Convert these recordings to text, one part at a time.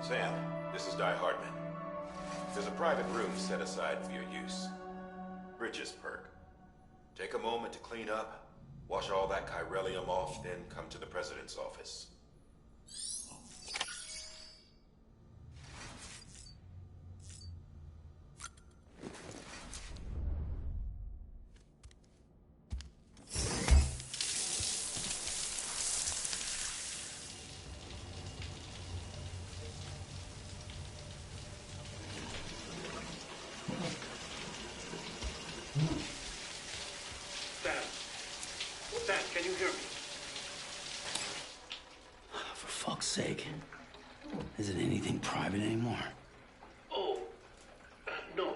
Sam, this is Di Hardman. There's a private room set aside for your use. Bridges perk. Take a moment to clean up, wash all that chiralium off, then come to the President's office. Sam, can you hear me? For fuck's sake. Isn't anything private anymore? Oh, no.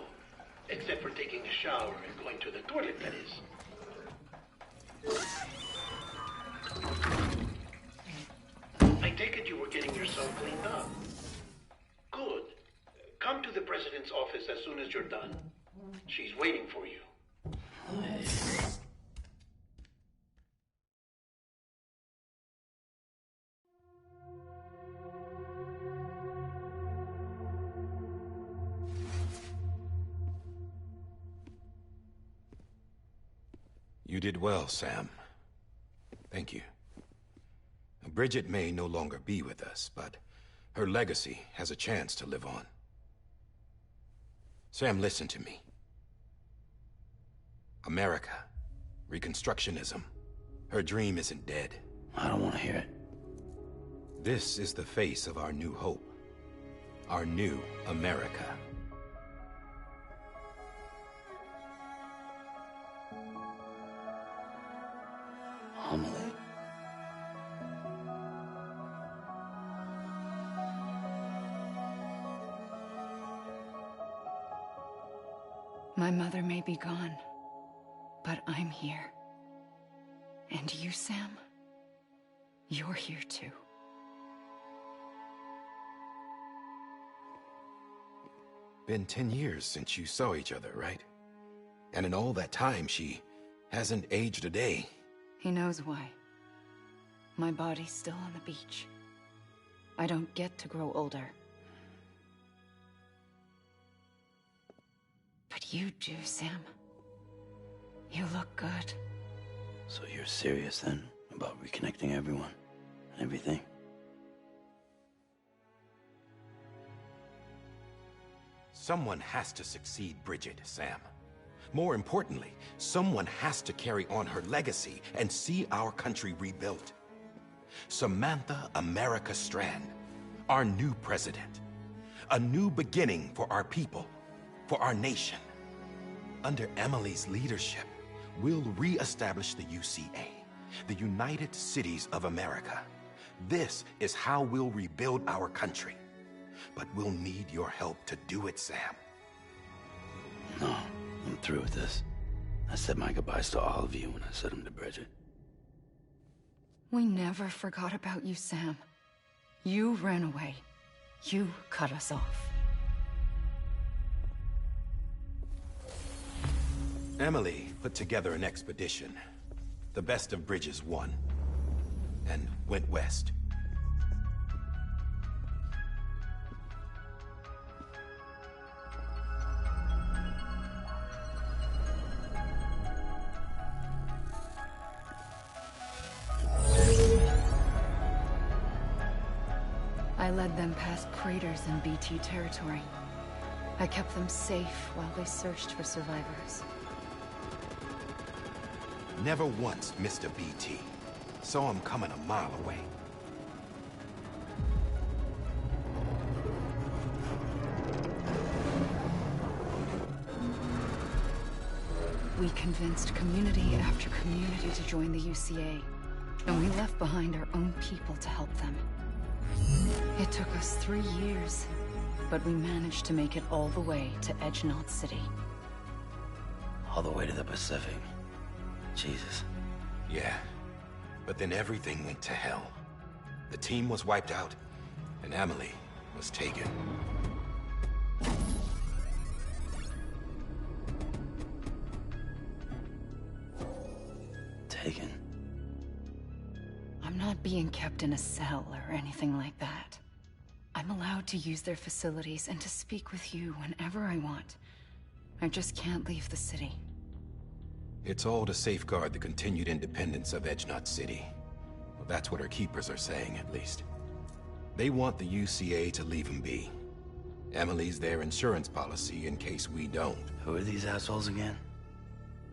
Except for taking a shower and going to the toilet, that is. I take it you were getting yourself cleaned up. Good. Come to the President's office as soon as you're done. She's waiting for you. You did well, Sam. Thank you. Bridget may no longer be with us, but her legacy has a chance to live on. Sam, listen to me. America, Reconstructionism, her dream isn't dead. I don't want to hear it. This is the face of our new hope. Our new America. Amelie. My mother may be gone, but I'm here. And you, Sam, you're here too. Been 10 years since you saw each other, right? And in all that time, she hasn't aged a day. He knows why. My body's still on the beach. I don't get to grow older. But you do, Sam. You look good. So you're serious then about reconnecting everyone and everything? Someone has to succeed Bridget, Sam. More importantly, someone has to carry on her legacy and see our country rebuilt. Samantha America Strand, our new president. A new beginning for our people, for our nation. Under Emily's leadership, we'll re-establish the UCA, the United Cities of America. This is how we'll rebuild our country. But we'll need your help to do it, Sam. No. I'm through with this. I said my goodbyes to all of you when I said them to Bridget. We never forgot about you, Sam. You ran away. You cut us off. Emily put together an expedition. The best of Bridges won. And went west. I led them past craters in BT territory. I kept them safe while they searched for survivors. Never once missed a BT. Saw him coming a mile away. We convinced community after community to join the UCA, and we left behind our own people to help them. It took us 3 years, but we managed to make it all the way to Edgenaught City. All the way to the Pacific. Jesus. Yeah, but then everything went to hell. The team was wiped out, and Emily was taken. Taken? I'm not being kept in a cell or anything like that. I'm allowed to use their facilities and to speak with you whenever I want. I just can't leave the city. It's all to safeguard the continued independence of Edge-Knot City. Well, that's what our keepers are saying, at least. They want the UCA to leave them be. Emily's their insurance policy in case we don't. Who are these assholes again?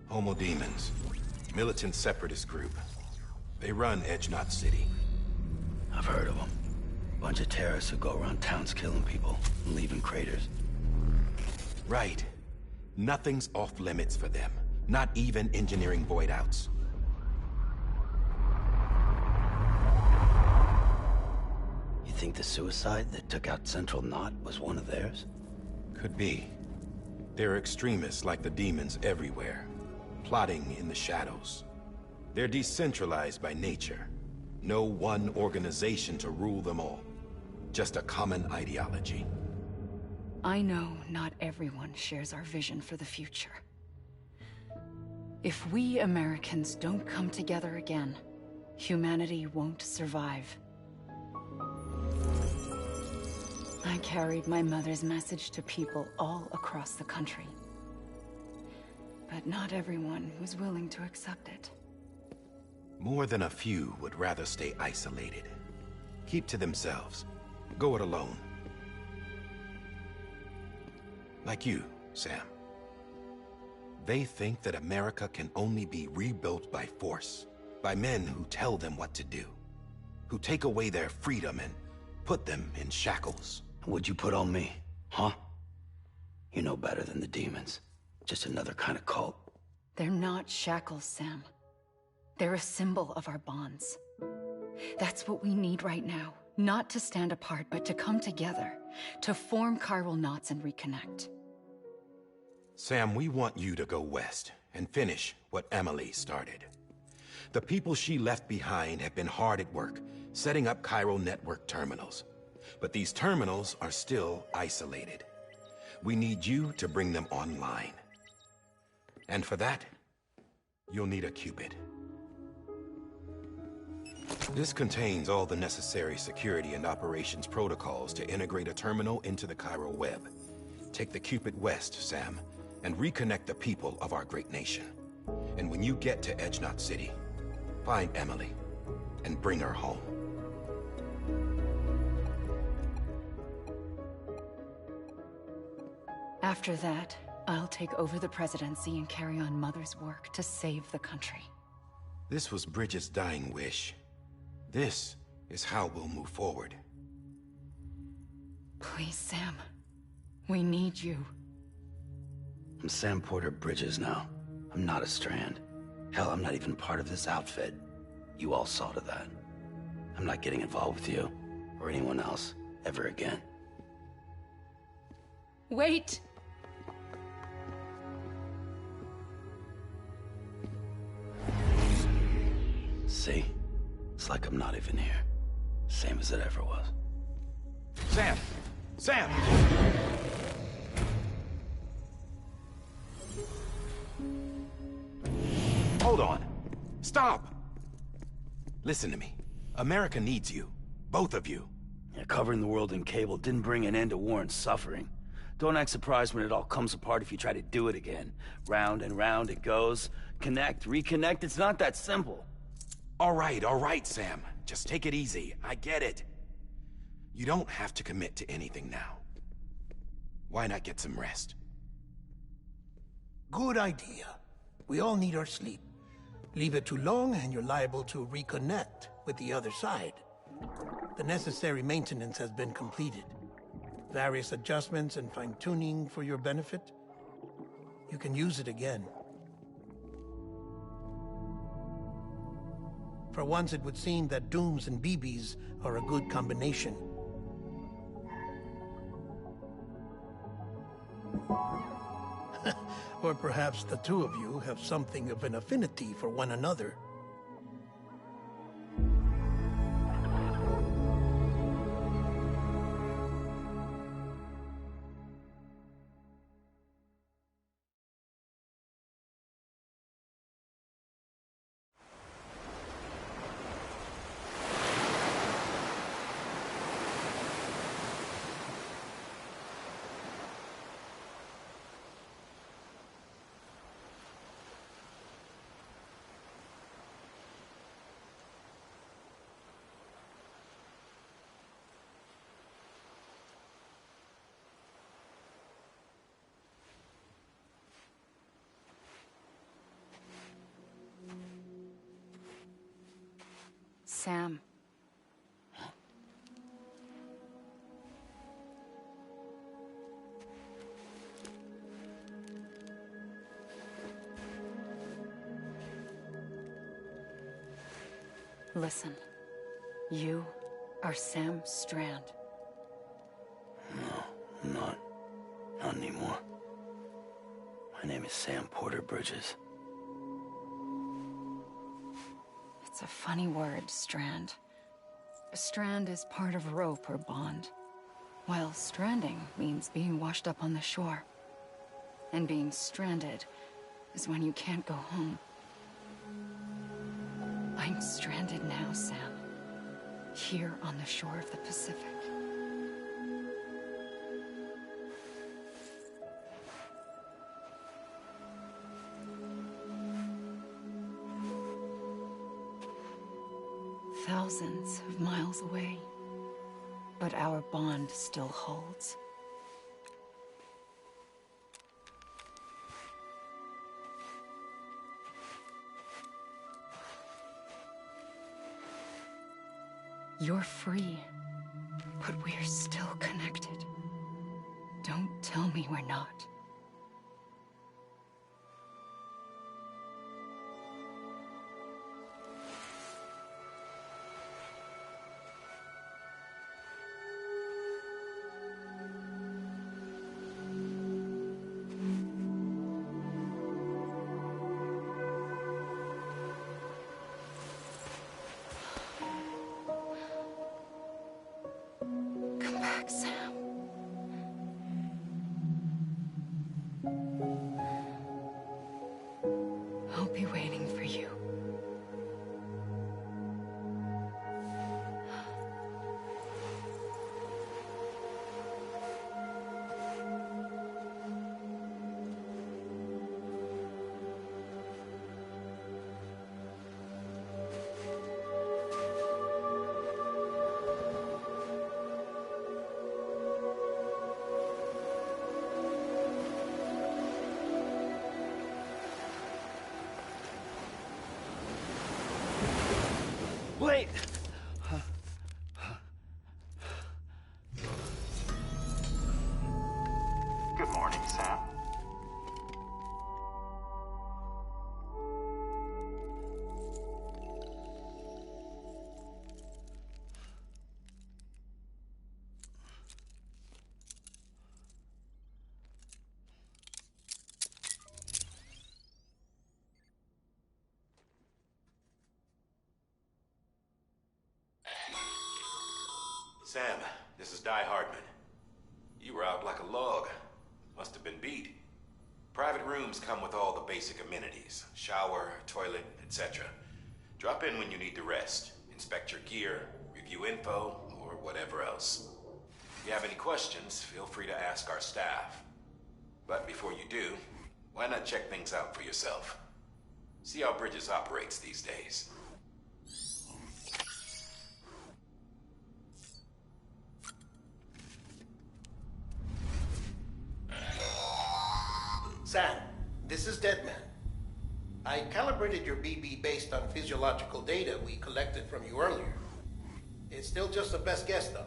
Homo Demons. Militant separatist group. They run Edge-Knot City. I've heard of them. Bunch of terrorists who go around towns killing people and leaving craters. Right. Nothing's off limits for them. Not even engineering void outs. You think the suicide that took out Central Knot was one of theirs? Could be. There are extremists like the demons everywhere, plotting in the shadows. They're decentralized by nature. No one organization to rule them all. Just a common ideology. I know not everyone shares our vision for the future. If we Americans don't come together again, humanity won't survive. I carried my mother's message to people all across the country. But not everyone was willing to accept it. More than a few would rather stay isolated. Keep to themselves. Go it alone. Like you, Sam. They think that America can only be rebuilt by force, by men who tell them what to do, who take away their freedom and put them in shackles. What'd you put on me, huh? You know better than the demons. Just another kind of cult. They're not shackles, Sam. They're a symbol of our bonds. That's what we need right now. Not to stand apart, but to come together, to form chiral knots and reconnect. Sam, we want you to go west and finish what Emily started. The people she left behind have been hard at work, setting up chiral network terminals. But these terminals are still isolated. We need you to bring them online. And for that, you'll need a Cupid. This contains all the necessary security and operations protocols to integrate a terminal into the chiral web. Take the Cupid west, Sam, and reconnect the people of our great nation. And when you get to Edge-Knot City, find Emily and bring her home. After that, I'll take over the presidency and carry on Mother's work to save the country. This was Bridget's dying wish. This is how we'll move forward. Please, Sam. We need you. I'm Sam Porter Bridges now. I'm not a Strand. Hell, I'm not even part of this outfit. You all saw to that. I'm not getting involved with you, or anyone else, ever again. Wait! See? It's like I'm not even here. Same as it ever was. Sam! Sam! Hold on. Stop! Listen to me. America needs you. Both of you. Yeah, covering the world in cable didn't bring an end to war and suffering. Don't act surprised when it all comes apart if you try to do it again. Round and round it goes. Connect, reconnect, it's not that simple. All right, Sam. Just take it easy. I get it. You don't have to commit to anything now. Why not get some rest? Good idea. We all need our sleep. Leave it too long and you're liable to reconnect with the other side. The necessary maintenance has been completed. Various adjustments and fine-tuning for your benefit. You can use it again. For once, it would seem that Dooms and BBs are a good combination. Or perhaps the two of you have something of an affinity for one another. Sam. Listen, you are Sam Strand. No, I'm not. Not anymore. My name is Sam Porter Bridges. It's a funny word, Strand. A strand is part of rope or bond, while stranding means being washed up on the shore. And being stranded is when you can't go home. I'm stranded now, Sam. Here on the shore of the Pacific. Thousands of miles away, but our bond still holds. You're free, but we're still connected. Don't tell me we're not. Come back, Sam. I'll be waiting for you. Wait! Good morning, Sam. Sam, this is Di Hardman. You were out like a log. Must have been beat. Private rooms come with all the basic amenities. Shower, toilet, etc. Drop in when you need to rest. Inspect your gear, review info, or whatever else. If you have any questions, feel free to ask our staff. But before you do, why not check things out for yourself? See how Bridges operates these days. Sam, this is Deadman. I calibrated your BB based on physiological data we collected from you earlier. It's still just a best guess, though.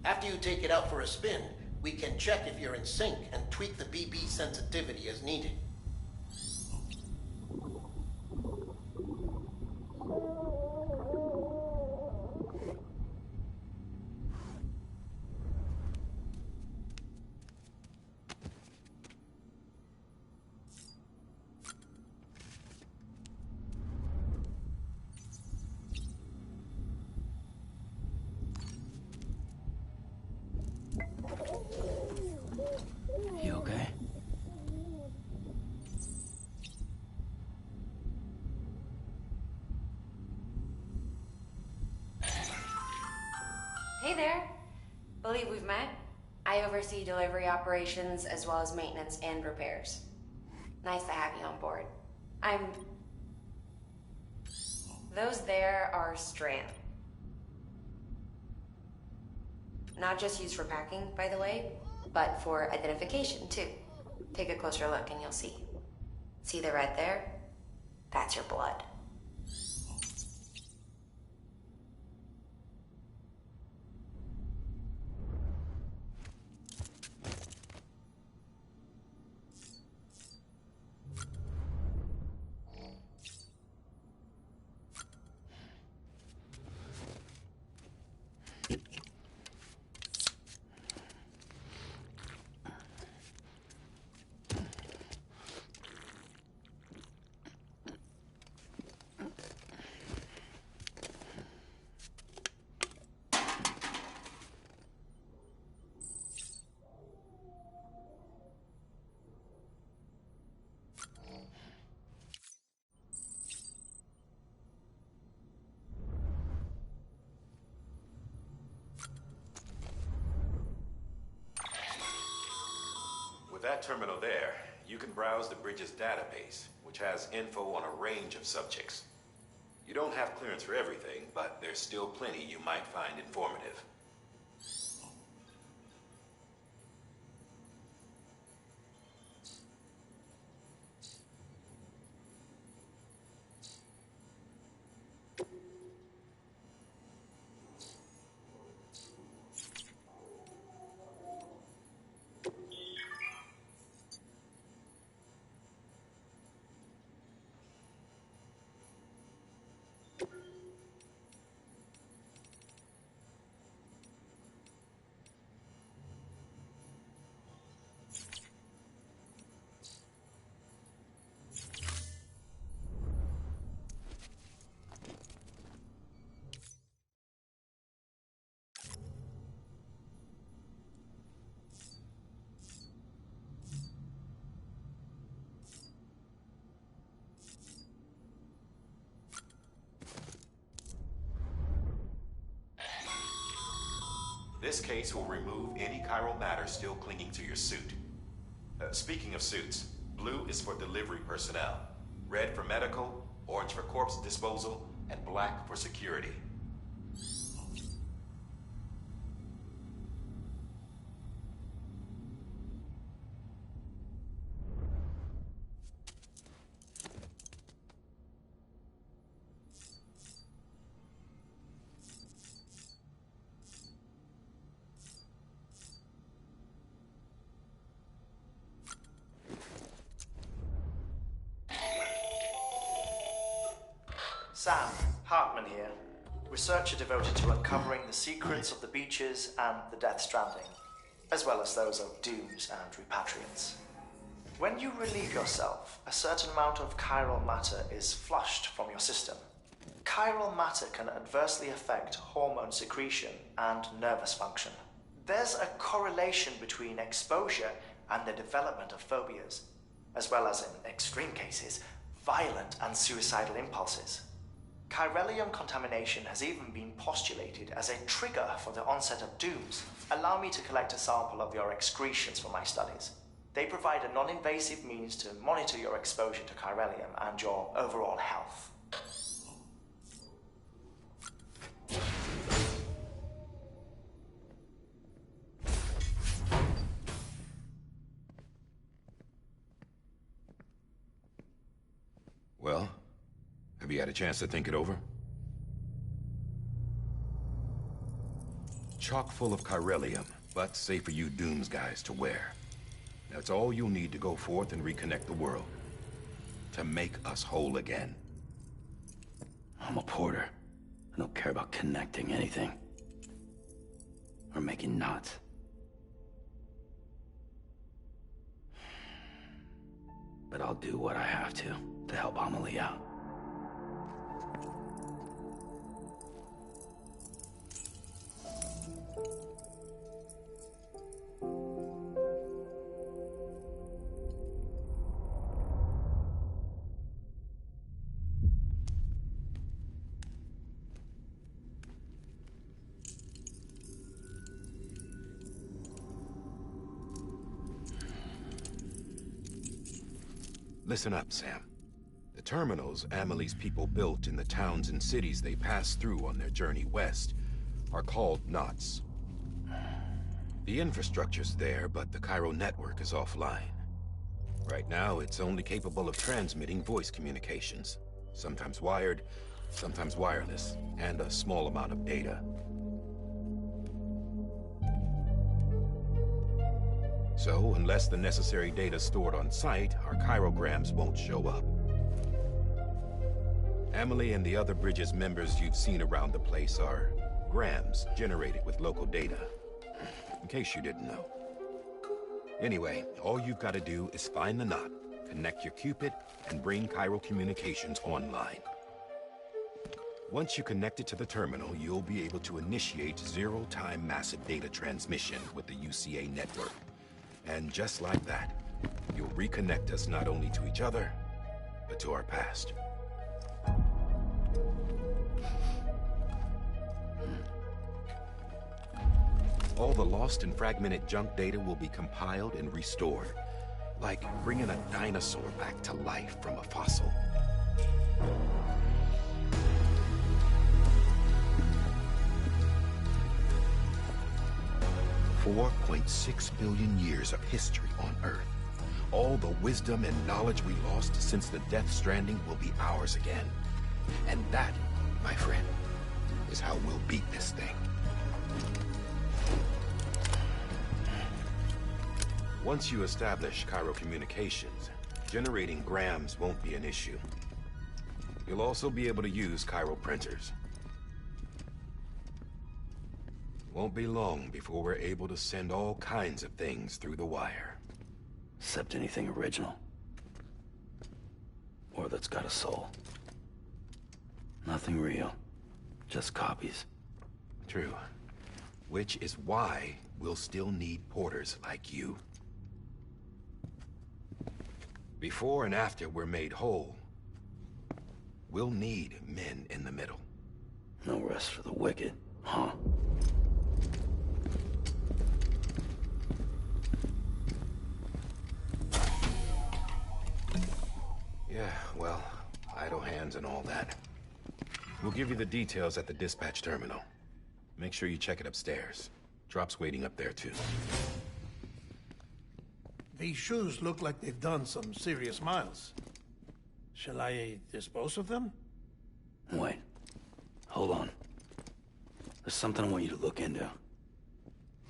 After you take it out for a spin, we can check if you're in sync and tweak the BB sensitivity as needed. You okay? Hey there. Believe we've met. I oversee delivery operations as well as maintenance and repairs. Nice to have you on board. Those there are Strand. Not just used for packing, by the way, but for identification, too. Take a closer look and you'll see. See the red there? That's your blood. that terminal there, you can browse the bridge's database, which has info on a range of subjects. You don't have clearance for everything, but there's still plenty you might find informative. This case will remove any chiral matter still clinging to your suit. Speaking of suits, blue is for delivery personnel, red for medical, orange for corpse disposal, and black for security. Sam, Hartman here, researcher devoted to uncovering the secrets of the beaches and the Death Stranding, as well as those of dooms and repatriants. When you relieve yourself, a certain amount of chiral matter is flushed from your system. Chiral matter can adversely affect hormone secretion and nervous function. There's a correlation between exposure and the development of phobias, as well as, in extreme cases, violent and suicidal impulses. Chiralium contamination has even been postulated as a trigger for the onset of dooms. Allow me to collect a sample of your excretions for my studies. They provide a non-invasive means to monitor your exposure to chiralium and your overall health. Well, have you had a chance to think it over? Chock full of chiralium, but safe for you Dooms guys to wear. That's all you'll need to go forth and reconnect the world. To make us whole again. I'm a porter. I don't care about connecting anything. Or making knots. But I'll do what I have to help Amelie out. Listen up, Sam. The terminals Amelie's people built in the towns and cities they passed through on their journey west are called knots. The infrastructure's there, but the chiral network is offline. Right now, it's only capable of transmitting voice communications, sometimes wired, sometimes wireless, and a small amount of data. So, unless the necessary data is stored on site, our chirograms won't show up. Amelie and the other Bridges members you've seen around the place are grams generated with local data. In case you didn't know. Anyway, all you've got to do is find the knot, connect your Cupid, and bring chiral communications online. Once you connect it to the terminal, you'll be able to initiate zero-time massive data transmission with the UCA network. And just like that, you'll reconnect us not only to each other, but to our past. All the lost and fragmented junk data will be compiled and restored. Like bringing a dinosaur back to life from a fossil. 4.6 billion years of history on Earth. All the wisdom and knowledge we lost since the Death Stranding will be ours again. And that, my friend, is how we'll beat this thing. Once you establish Cairo communications, generating grams won't be an issue. You'll also be able to use Cairo printers. Won't be long before we're able to send all kinds of things through the wire. Except anything original. Or that's got a soul. Nothing real. Just copies. True. Which is why we'll still need porters like you. Before and after we're made whole, we'll need men in the middle. No rest for the wicked, huh? Yeah, well, idle hands and all that. We'll give you the details at the dispatch terminal. Make sure you check it upstairs. Drop's waiting up there, too. These shoes look like they've done some serious miles. Shall I dispose of them? Wait. Hold on. There's something I want you to look into.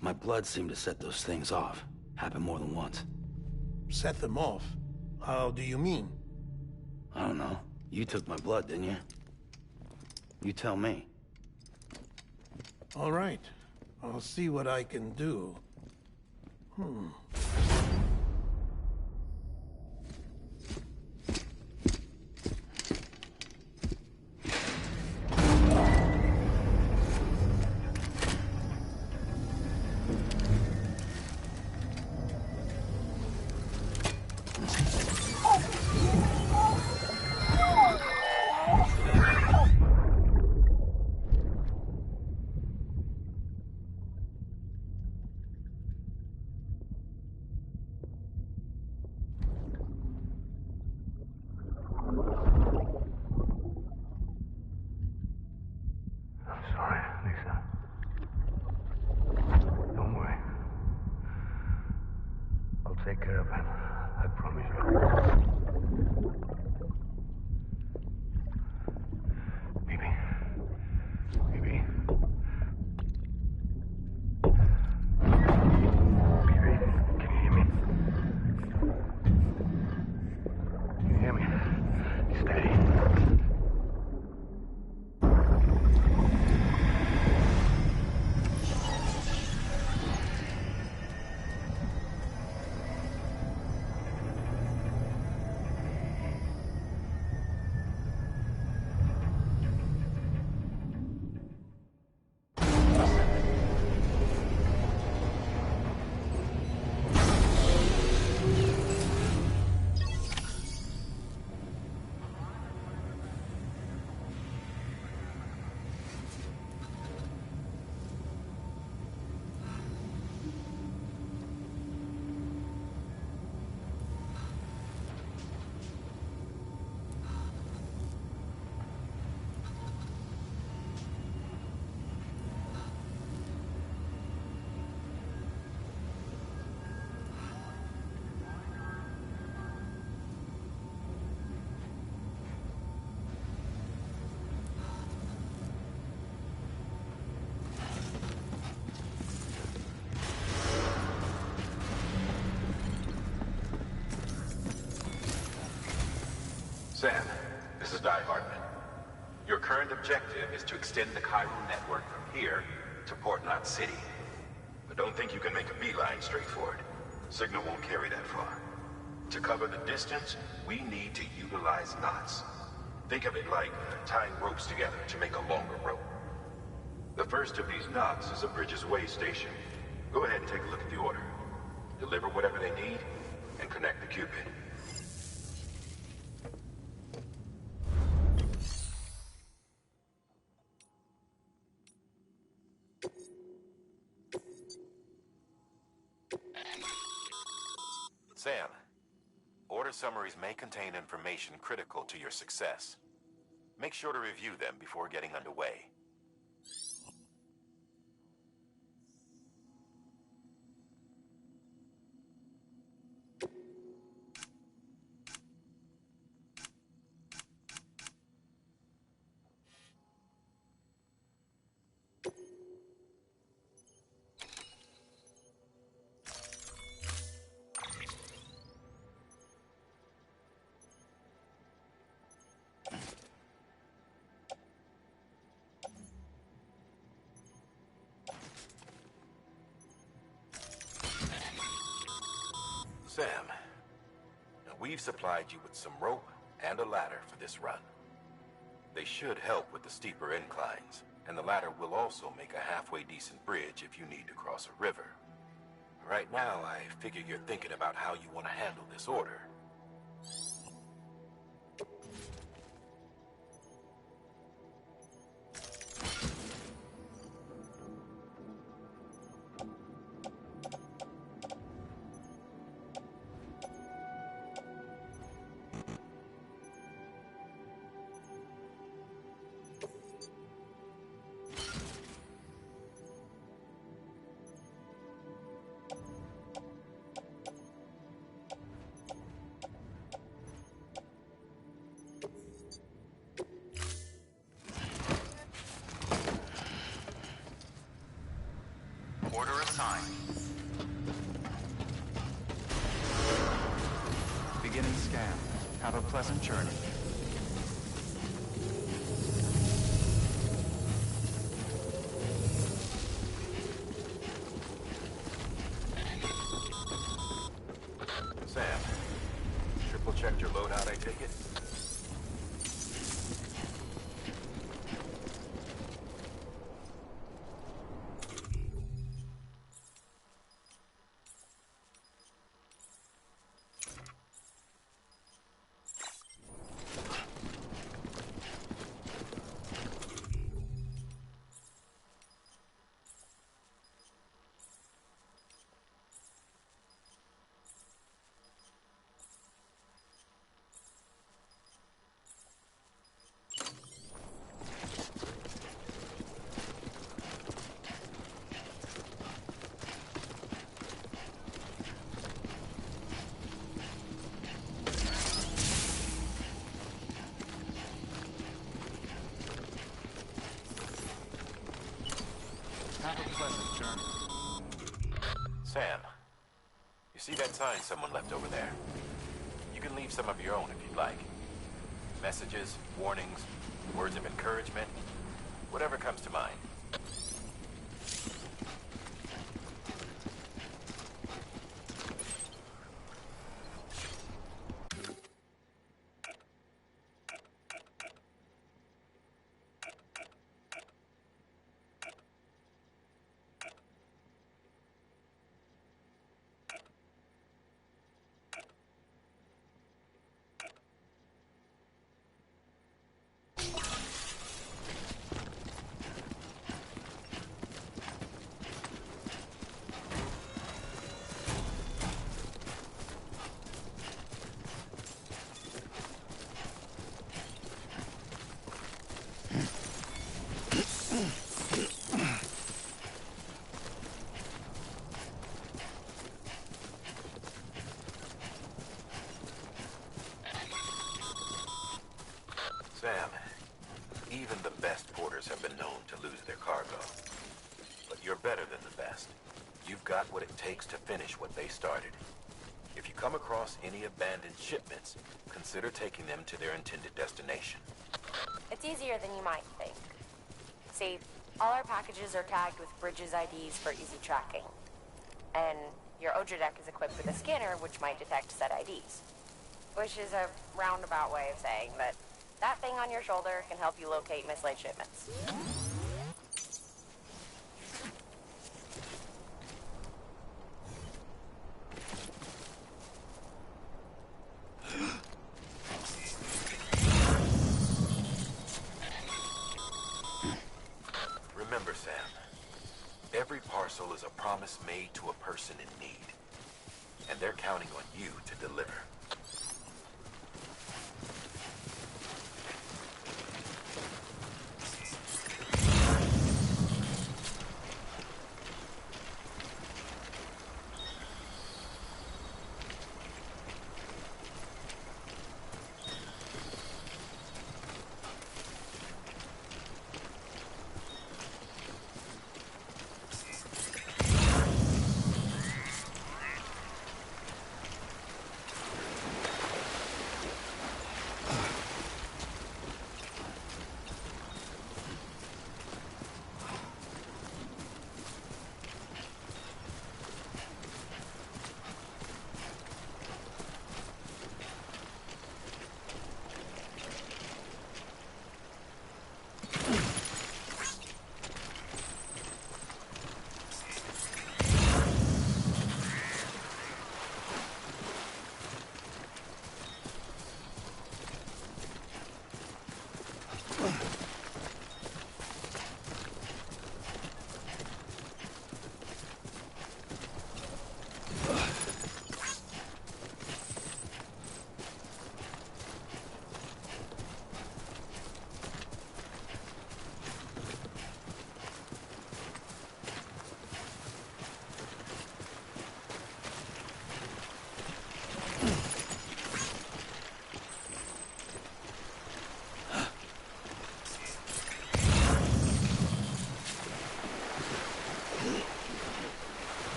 My blood seemed to set those things off. Happened more than once. Set them off? How do you mean? I don't know. You took my blood, didn't you? You tell me. All right. I'll see what I can do. Sorry, Lisa. Don't worry. I'll take care of him. I promise you. Baby. Baby. Baby, can you hear me? Can you hear me? Steady. Sam, this is Di Hartman. Your current objective is to extend the Cairo network from here to Port Knot City. But don't think you can make a beeline straight for it. Signal won't carry that far. To cover the distance, we need to utilize knots. Think of it like tying ropes together to make a longer rope. The first of these knots is a Bridges Way station. Go ahead and take a look at the order. Deliver whatever they need, and connect the Cupid. Sam, order summaries may contain information critical to your success. Make sure to review them before getting underway. Sam, we've supplied you with some rope and a ladder for this run. They should help with the steeper inclines, and the ladder will also make a halfway decent bridge if you need to cross a river. Right now, I figure you're thinking about how you want to handle this order. Order assigned. Beginning scan. Have a pleasant journey. Sam, triple checked your loadout, I take it? Have a pleasant journey. Sam, you see that sign someone left over there? You can leave some of your own if you'd like. Messages, warnings, words of encouragement, whatever comes to mind. Sam, even the best porters have been known to lose their cargo. But you're better than the best. You've got what it takes to finish what they started. If you come across any abandoned shipments, consider taking them to their intended destination. It's easier than you might think. See, all our packages are tagged with Bridges IDs for easy tracking. And your Odra deck is equipped with a scanner which might detect said IDs. Which is a roundabout way of saying that that thing on your shoulder can help you locate mislaid shipments. Remember, Sam, every parcel is a promise made to a person in need. And they're counting on you to deliver.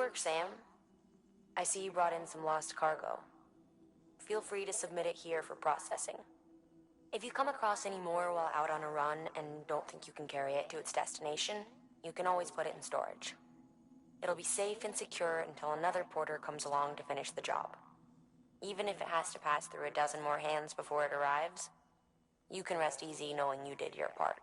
work, Sam. I see you brought in some lost cargo. Feel free to submit it here for processing. If you come across any more while out on a run and don't think you can carry it to its destination, you can always put it in storage. It'll be safe and secure until another porter comes along to finish the job. Even if it has to pass through a dozen more hands before it arrives, you can rest easy knowing you did your part.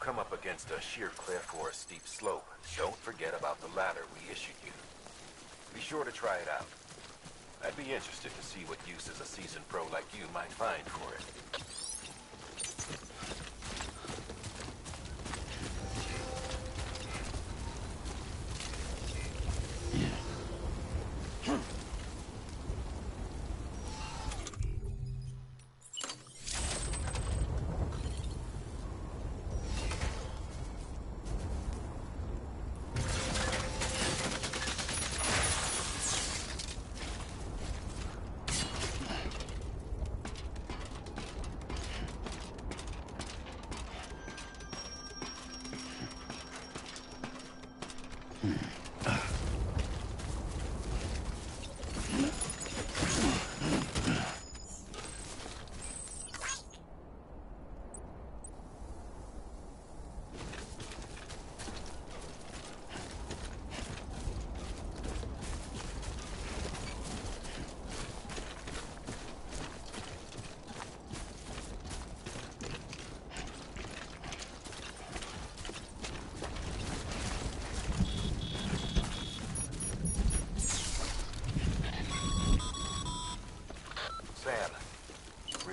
come up against a sheer cliff or a steep slope, don't forget about the ladder we issued you. Be sure to try it out. I'd be interested to see what uses a seasoned pro like you might find for it.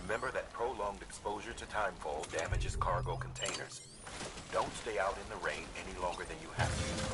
Remember that prolonged exposure to timefall damages cargo containers. Don't stay out in the rain any longer than you have to.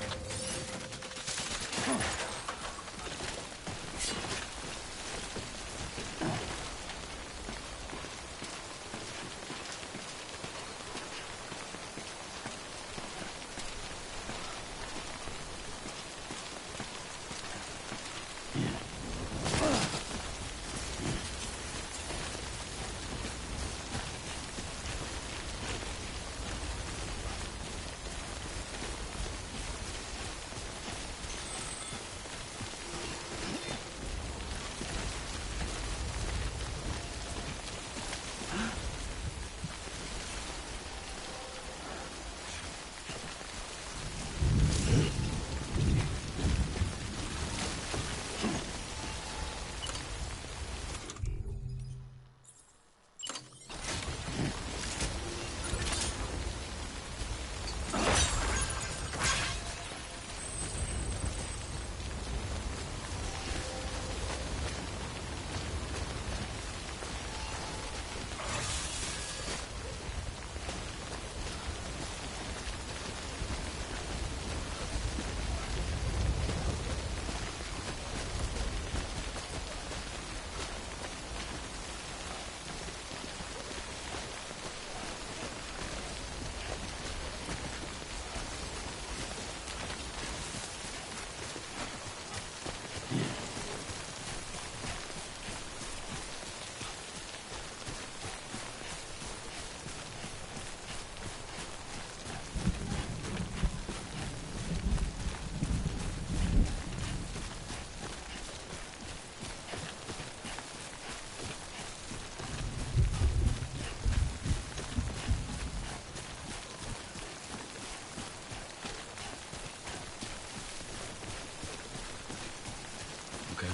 Okay.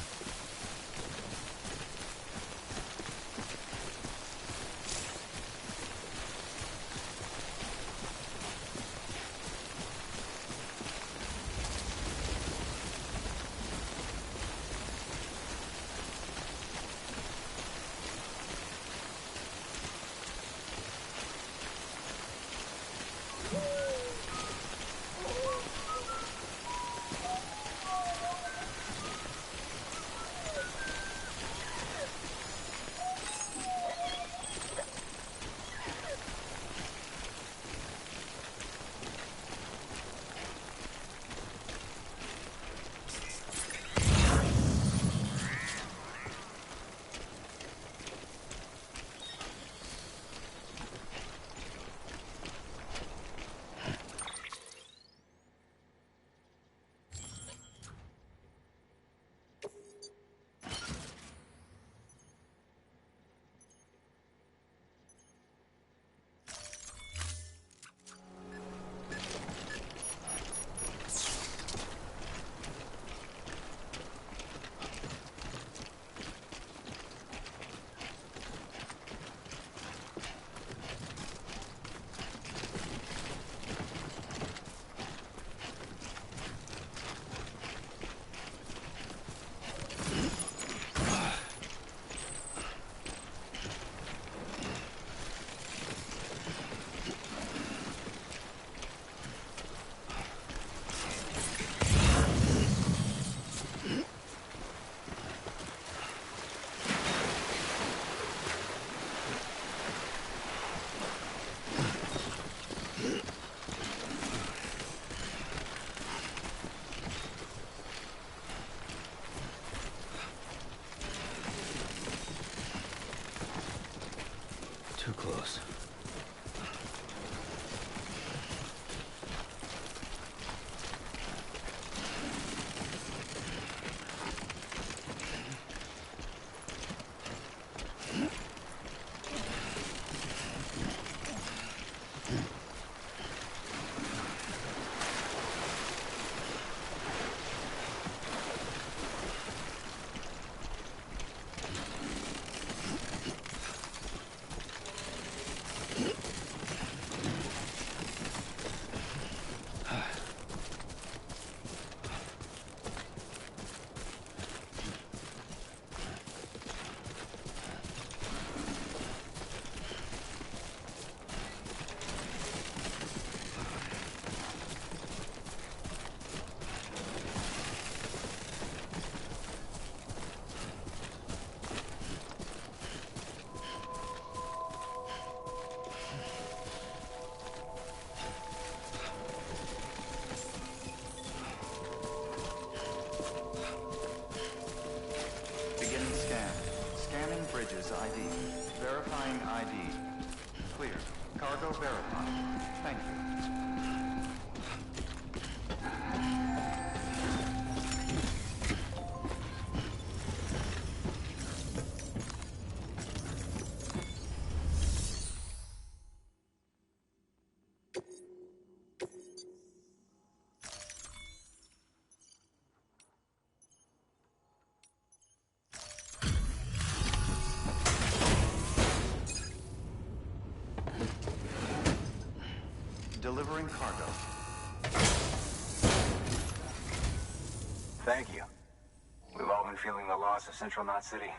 Too close. Beginning scan. Scanning bridges ID. Verifying ID. Clear. Cargo verified. Thank you. Delivering cargo. Thank you. We've all been feeling the loss of Central Knot City.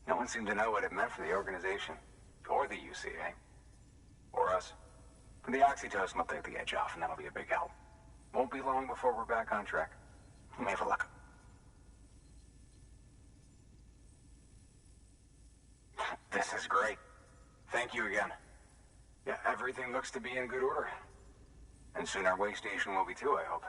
No one seemed to know what it meant for the organization, or the UCA, or us. The oxytocin will take the edge off, and that'll be a big help. Won't be long before we're back on track. We may have a luck. This is great. Thank you again. Yeah, everything looks to be in good order. And soon our way station will be too, I hope.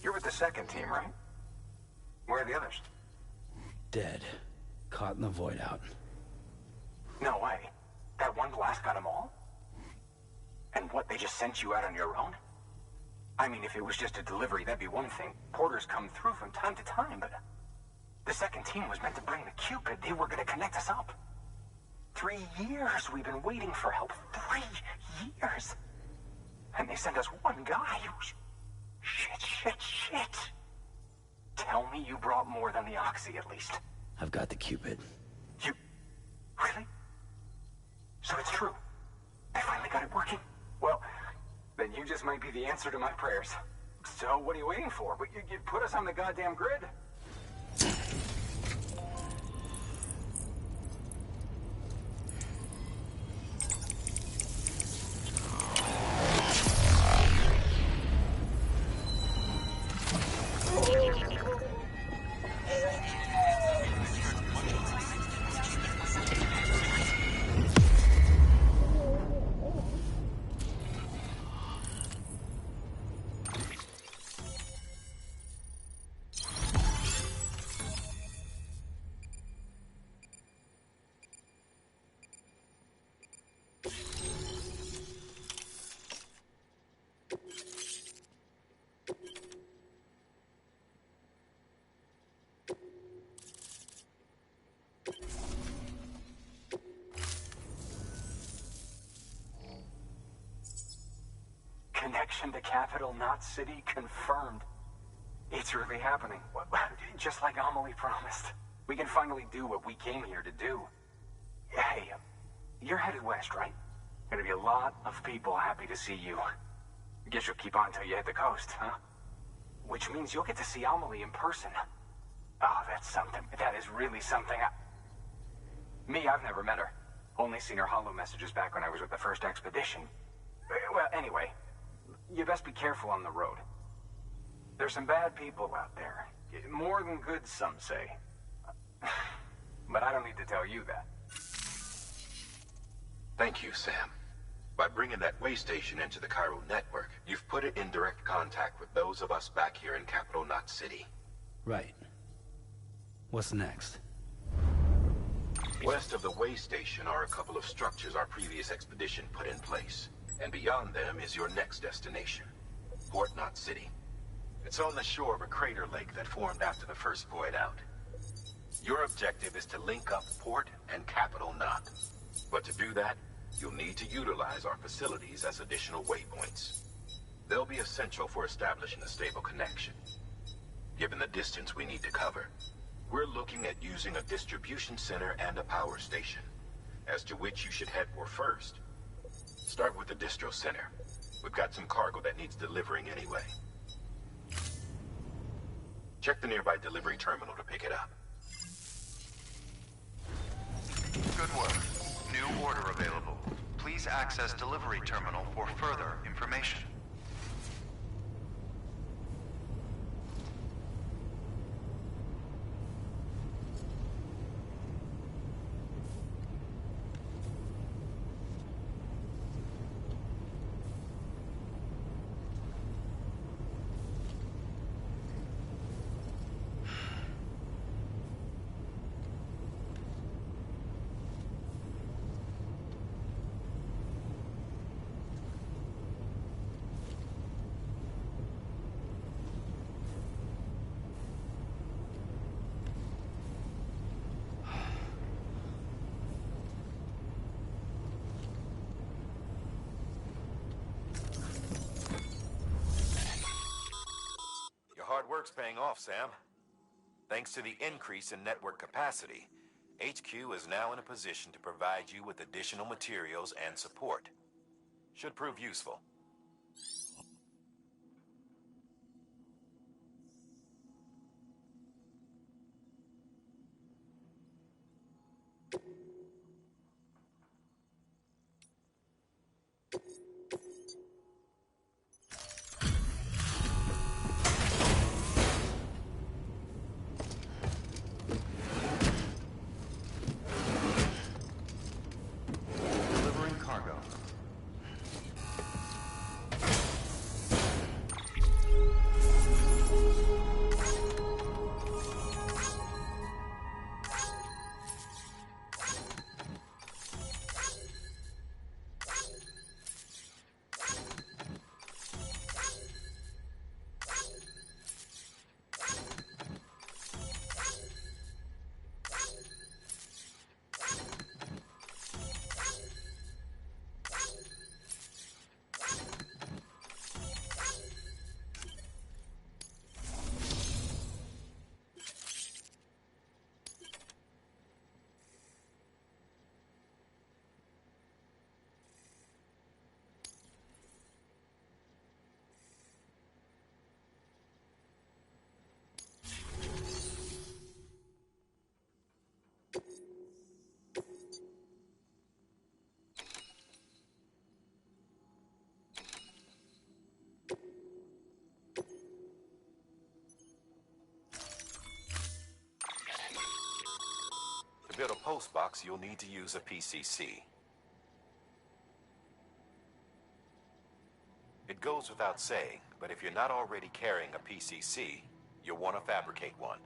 You're with the second team, right? Where are the others? Dead. Caught in the void out. No way. That one blast got them all? And what, they just sent you out on your own? I mean, if it was just a delivery, that'd be one thing. Porters come through from time to time, but... The second team was meant to bring the Cupid. They were gonna connect us up. 3 years we've been waiting for help. 3 years! And they sent us one guy. Shit. Tell me you brought more than the Oxy, at least. I've got the Cupid. You... Really? So it's true. I finally got it working. Well, then you just might be the answer to my prayers. So what are you waiting for? You put us on the goddamn grid? Connection to Capital Knot City confirmed. It's really happening. Just like Amelie promised. We can finally do what we came here to do. Hey, you're headed west, right? Gonna be a lot of people happy to see you. Guess you'll keep on till you hit the coast, huh? Which means you'll get to see Amelie in person. Oh, that's something. That is really something. I've never met her. Only seen her holo messages back when I was with the first expedition. Well, anyway, you best be careful on the road. There's some bad people out there. More than good, some say. But I don't need to tell you that. Thank you, Sam. By bringing that way station into the Cairo network, you've put it in direct contact with those of us back here in Capital Knot City. Right. What's next? West of the way station are a couple of structures our previous expedition put in place. And beyond them is your next destination, Port Knot City. It's on the shore of a crater lake that formed after the first void out. Your objective is to link up Port and Capital Knot. But to do that, you'll need to utilize our facilities as additional waypoints. They'll be essential for establishing a stable connection. Given the distance we need to cover, we're looking at using a distribution center and a power station, as to which you should head for first. Start with the distro center. We've got some cargo that needs delivering anyway. Check the nearby delivery terminal to pick it up. Good work. New order available. Please access delivery terminal for further information. Hard work's paying off, Sam. Thanks to the increase in network capacity, HQ is now in a position to provide you with additional materials and support. Should prove useful. To build a postbox, you'll need to use a PCC. It goes without saying, but if you're not already carrying a PCC, you'll want to fabricate one.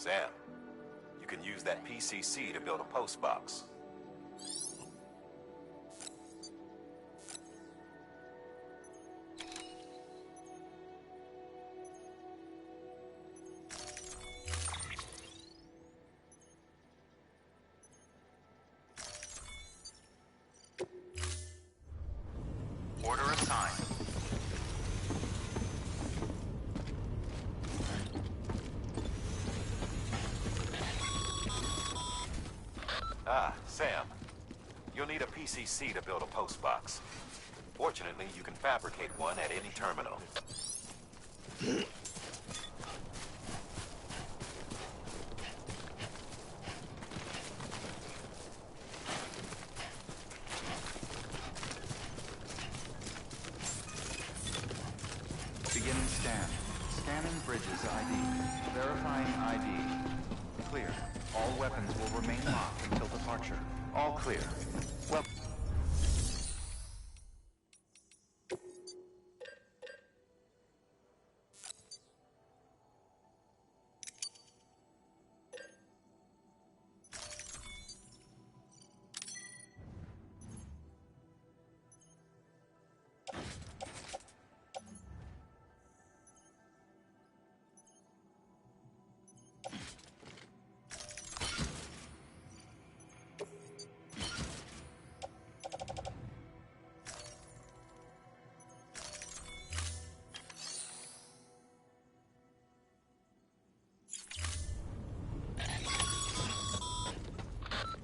Sam, you can use that PCC to build a postbox. Sam. You'll need a PCC to build a post box. Fortunately, you can fabricate one at any terminal. Beginning scan. Scanning Bridges ID. Verifying ID. Clear. All weapons will remain locked until departure. All clear. Well...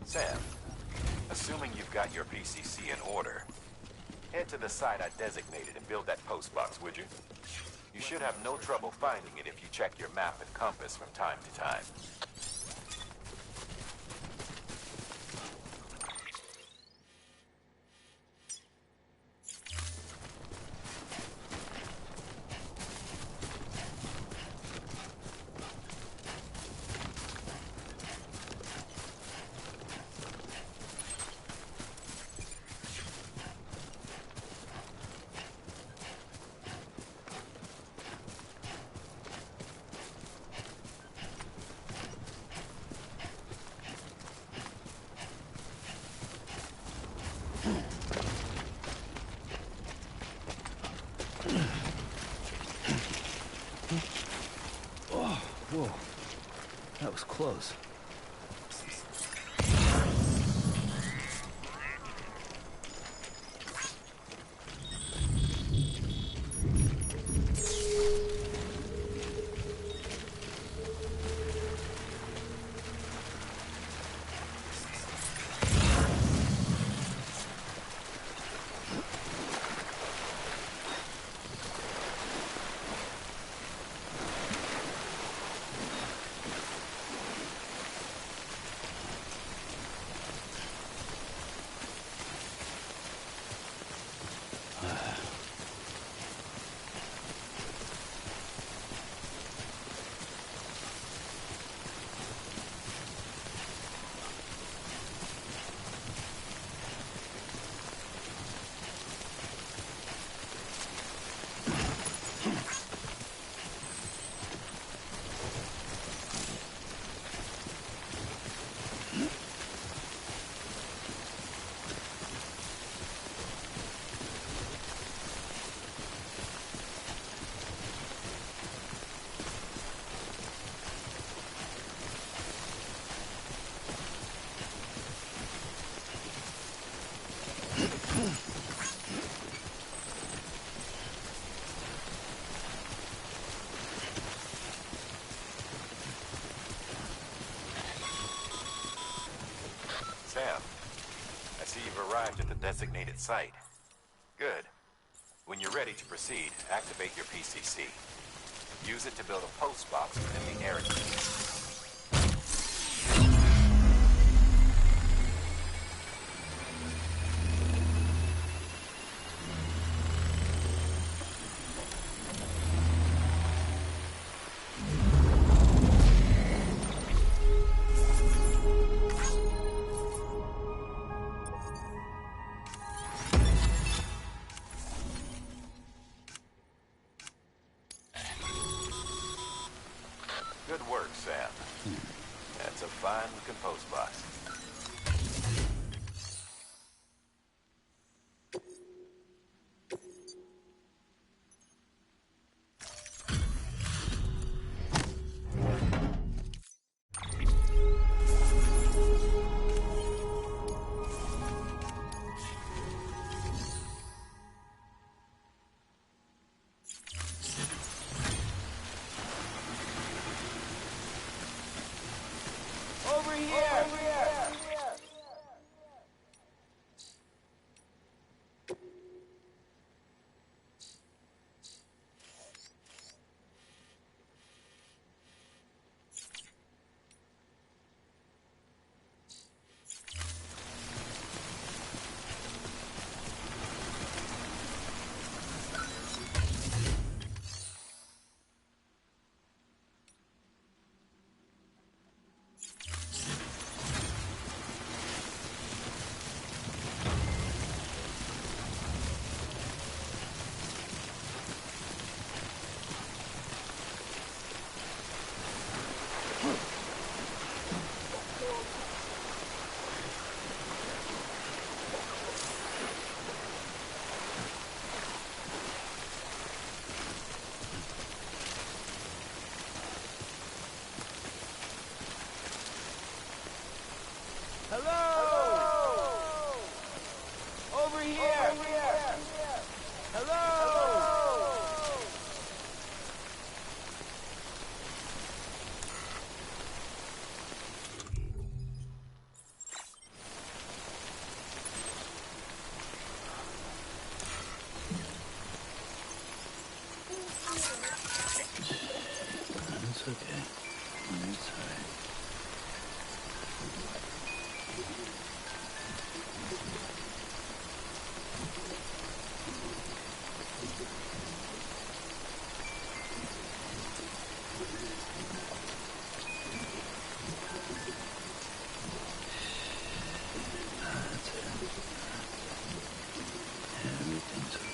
Sam, assuming you've got your PCC in order, head to the site I designated and build that post box, would you? You should have no trouble finding it if you check your map and compass from time to time. Whoa. That was close. Sam, I see you've arrived at the designated site. Good. When you're ready to proceed, activate your PCC. Use it to build a post box within the area. Good work, Sam. That's a fine-looking post box. Over here! It's okay. It's alright. That's it. Everything's okay.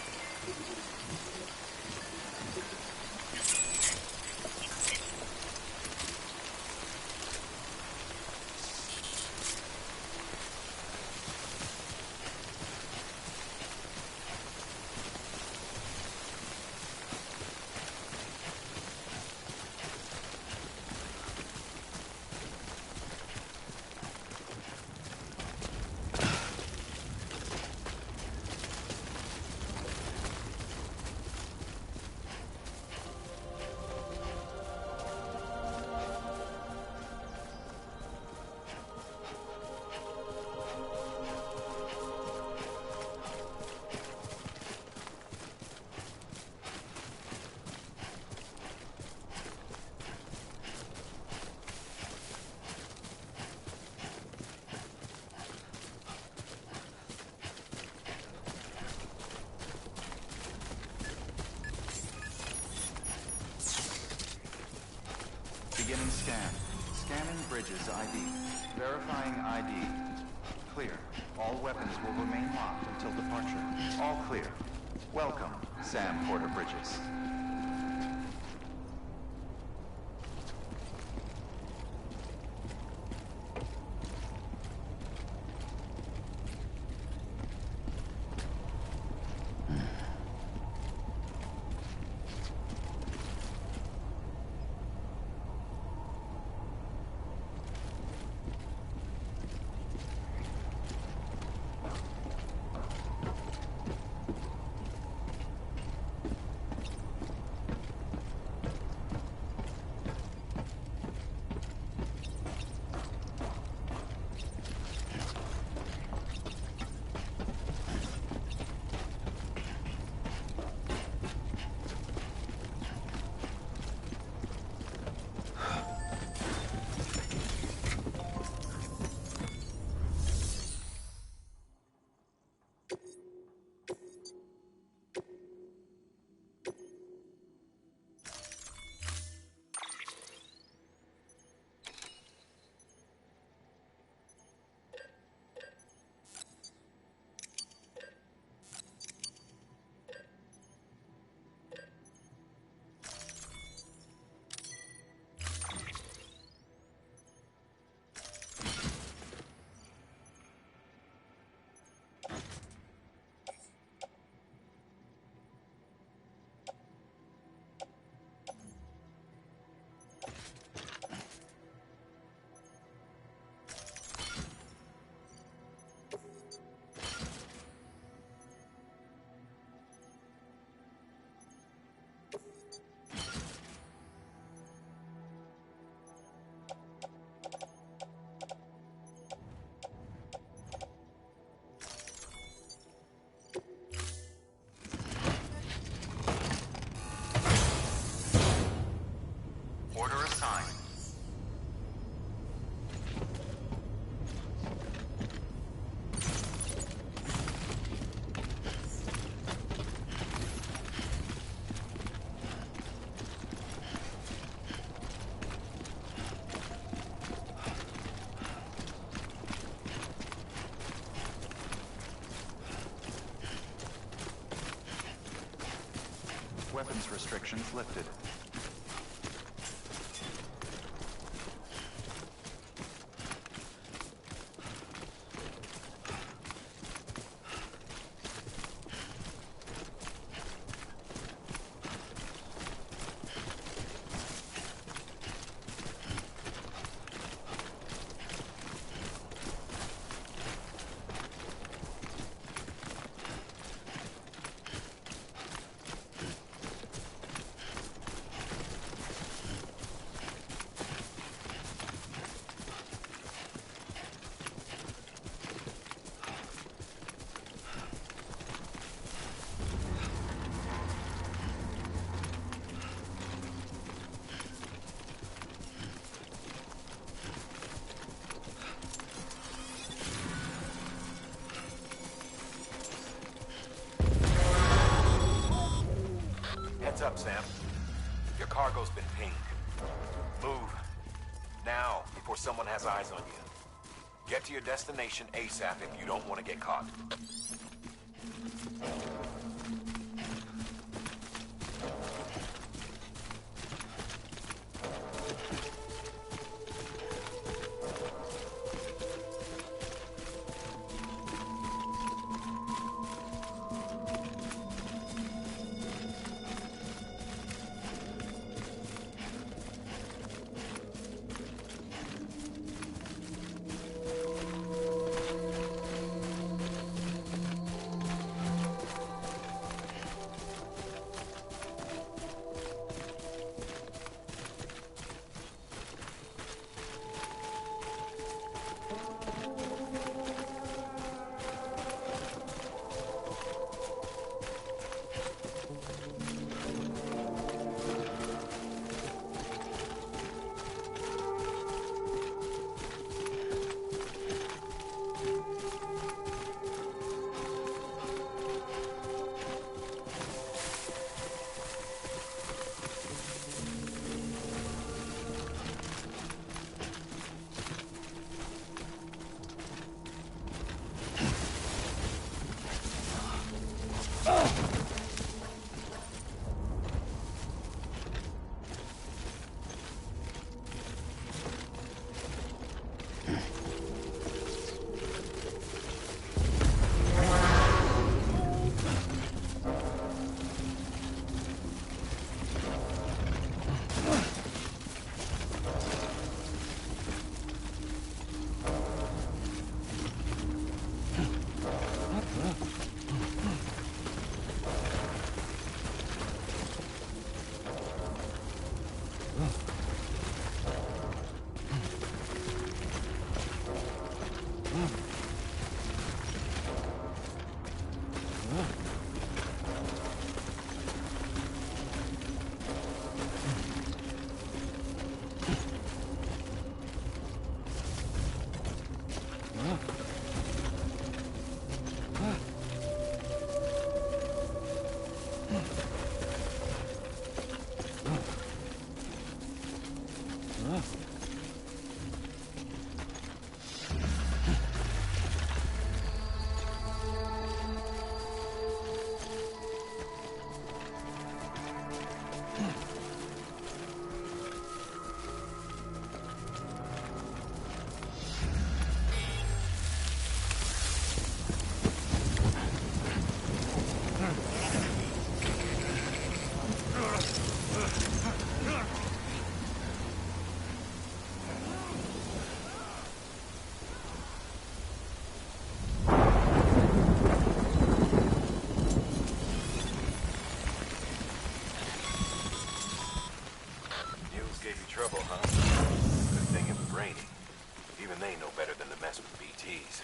Beginning scan. Scanning bridges ID. Verifying ID. Clear. All weapons will remain locked until departure. All clear. Welcome, Sam Porter Bridges. Order assigned. Weapons restrictions lifted. cargo's been pinged. Move. Now, before someone has eyes on you. Get to your destination ASAP if you don't want to get caught. Trouble, huh? Good thing it was raining. Even they know better than to mess with BTs.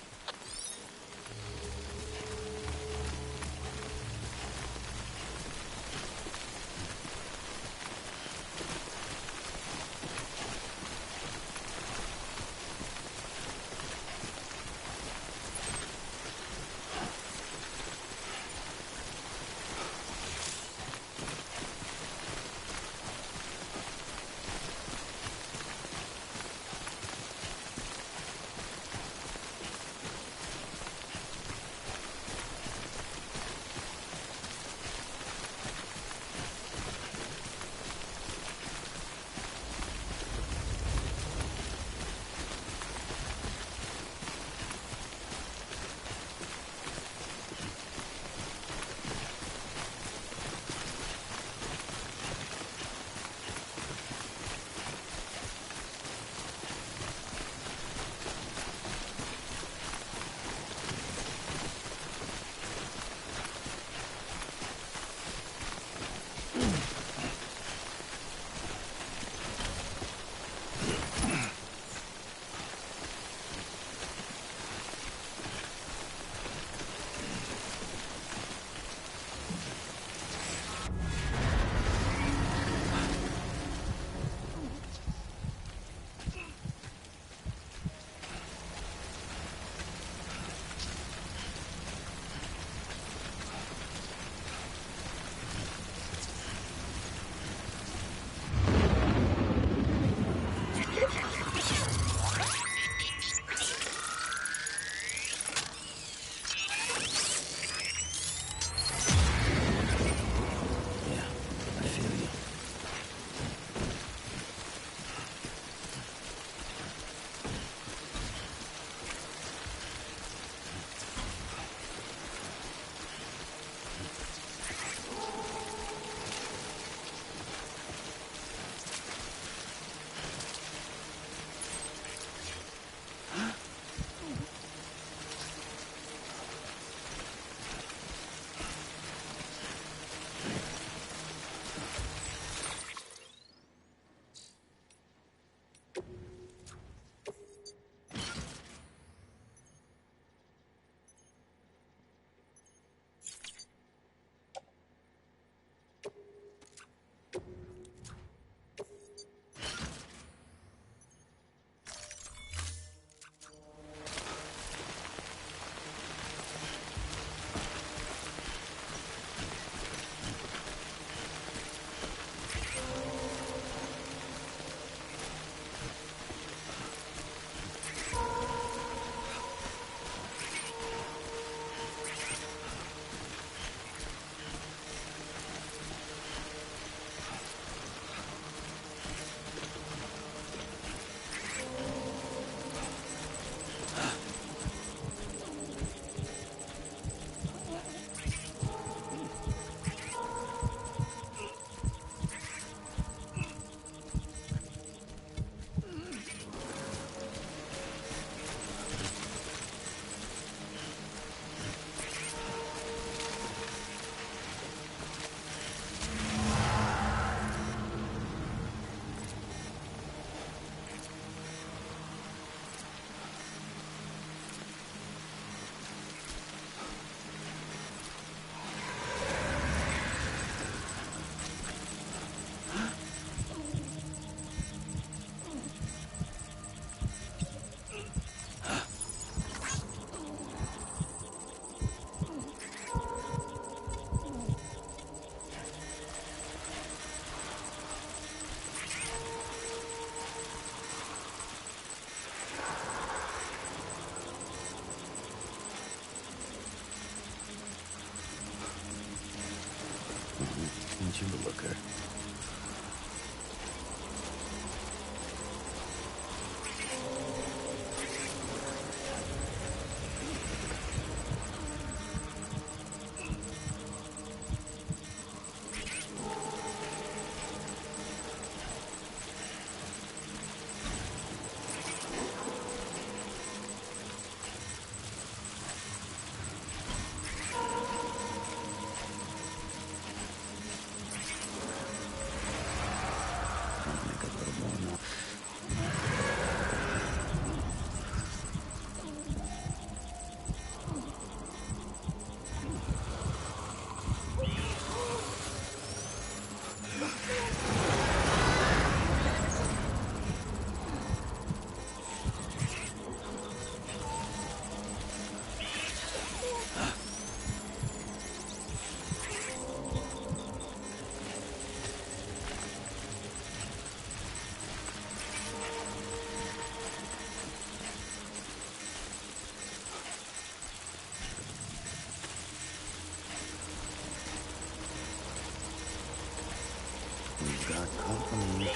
Got company.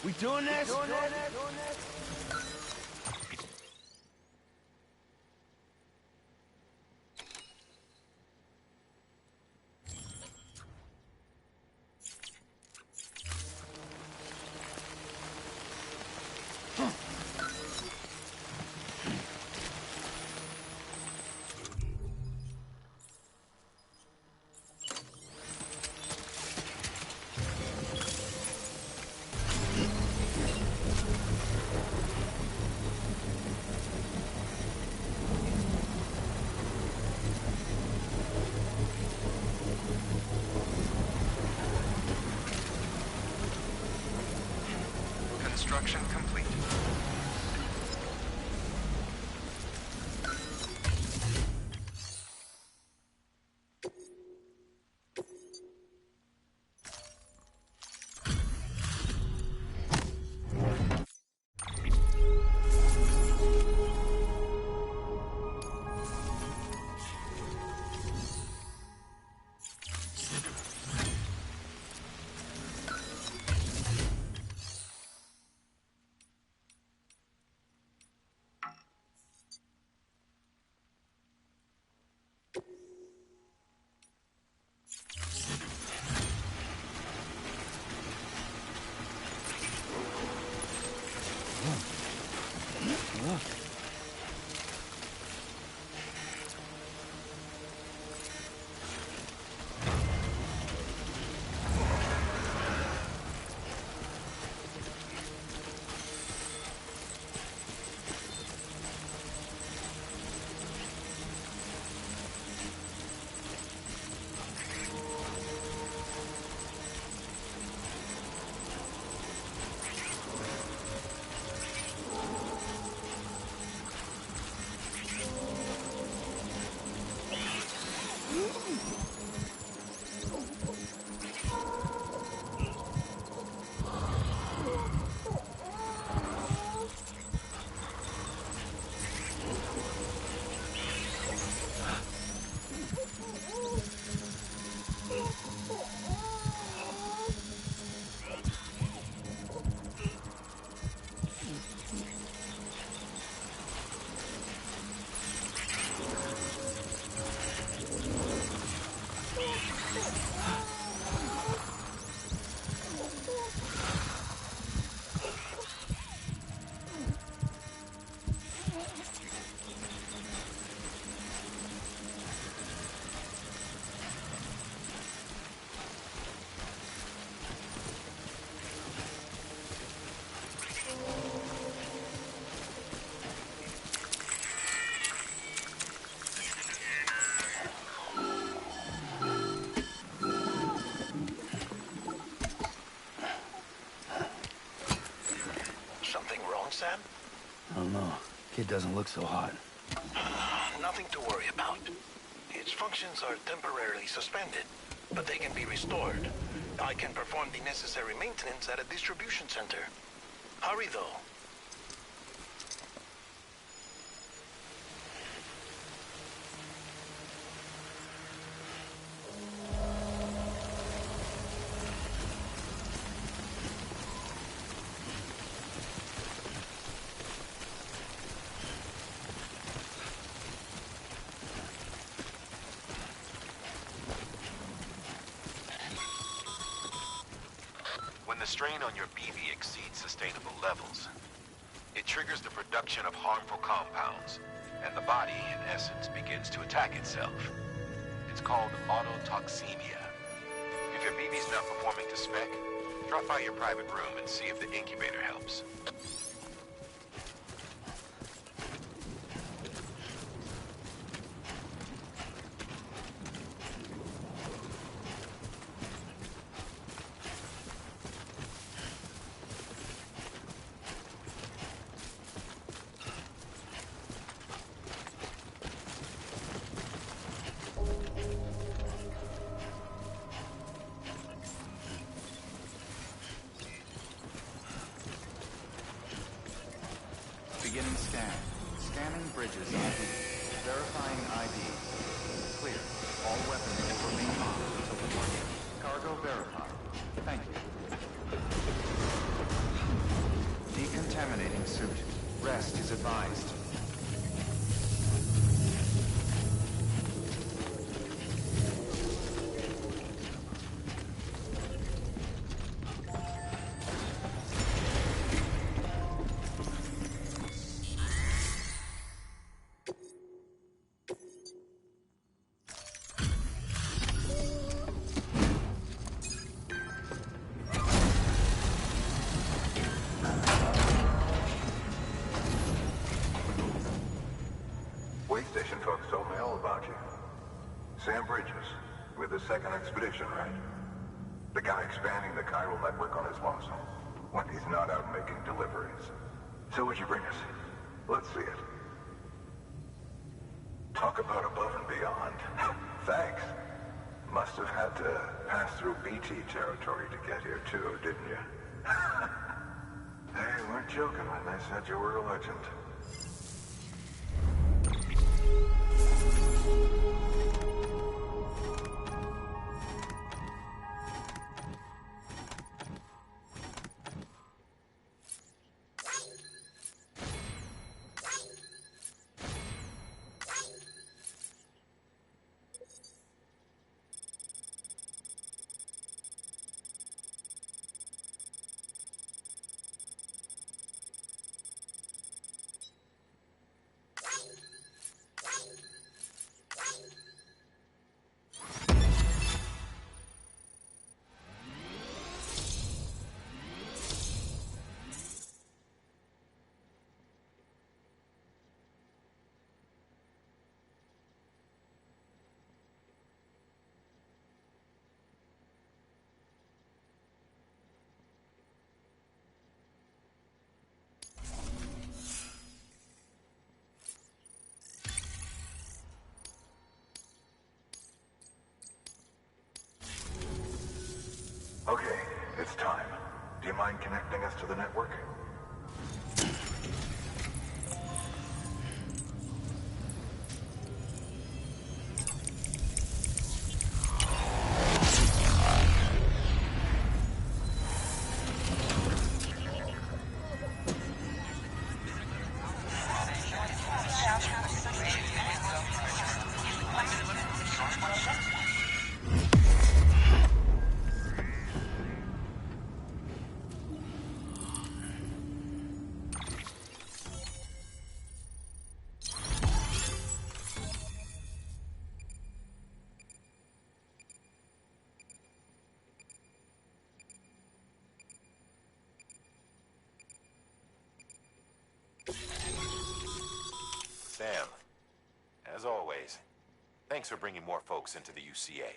We doing this? Construction complete. Sam? I don't know. Kid doesn't look so hot. Nothing to worry about. Its functions are temporarily suspended, but they can be restored. I can perform the necessary maintenance at a distribution center. Hurry, though. When the strain on your BB exceeds sustainable levels, it triggers the production of harmful compounds, and the body, in essence, begins to attack itself. It's called autotoxemia. If your BB's not performing to spec, drop by your private room and see if the incubator helps. Beginning scan. Scanning bridges ID. Verifying ID. Clear. All weapons will remain locked until departure. Cargo verified. Thank you. Decontaminating suit. Rest is advised. Way station folks told me all about you. Sam Bridges, with the second expedition, right? The guy expanding the chiral network on his lonesome, when he's not out making deliveries. So what'd you bring us? Let's see it. Talk about above and beyond. Thanks. Must have had to pass through BT territory to get here too, didn't you? They weren't joking when they said you were a legend. Okay, it's time. Do you mind connecting us to the network? Sam, as always, thanks for bringing more folks into the UCA.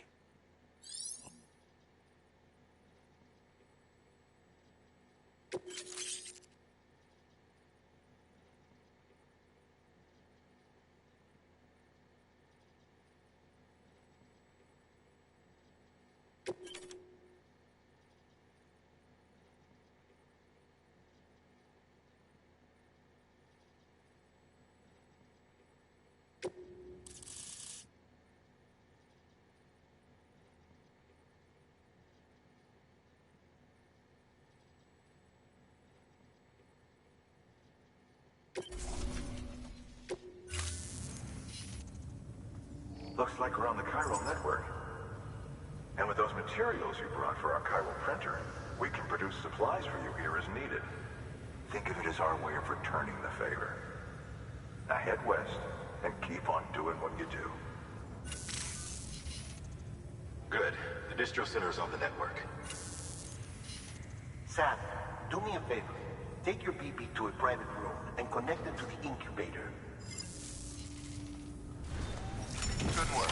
Looks like we're on the chiral network. And with those materials you brought for our chiral printer, we can produce supplies for you here as needed. Think of it as our way of returning the favor. Now head west and keep on doing what you do. Good. The distro center is on the network. Sam, do me a favor. Take your BB to a private room and connect it to the incubator. Good work.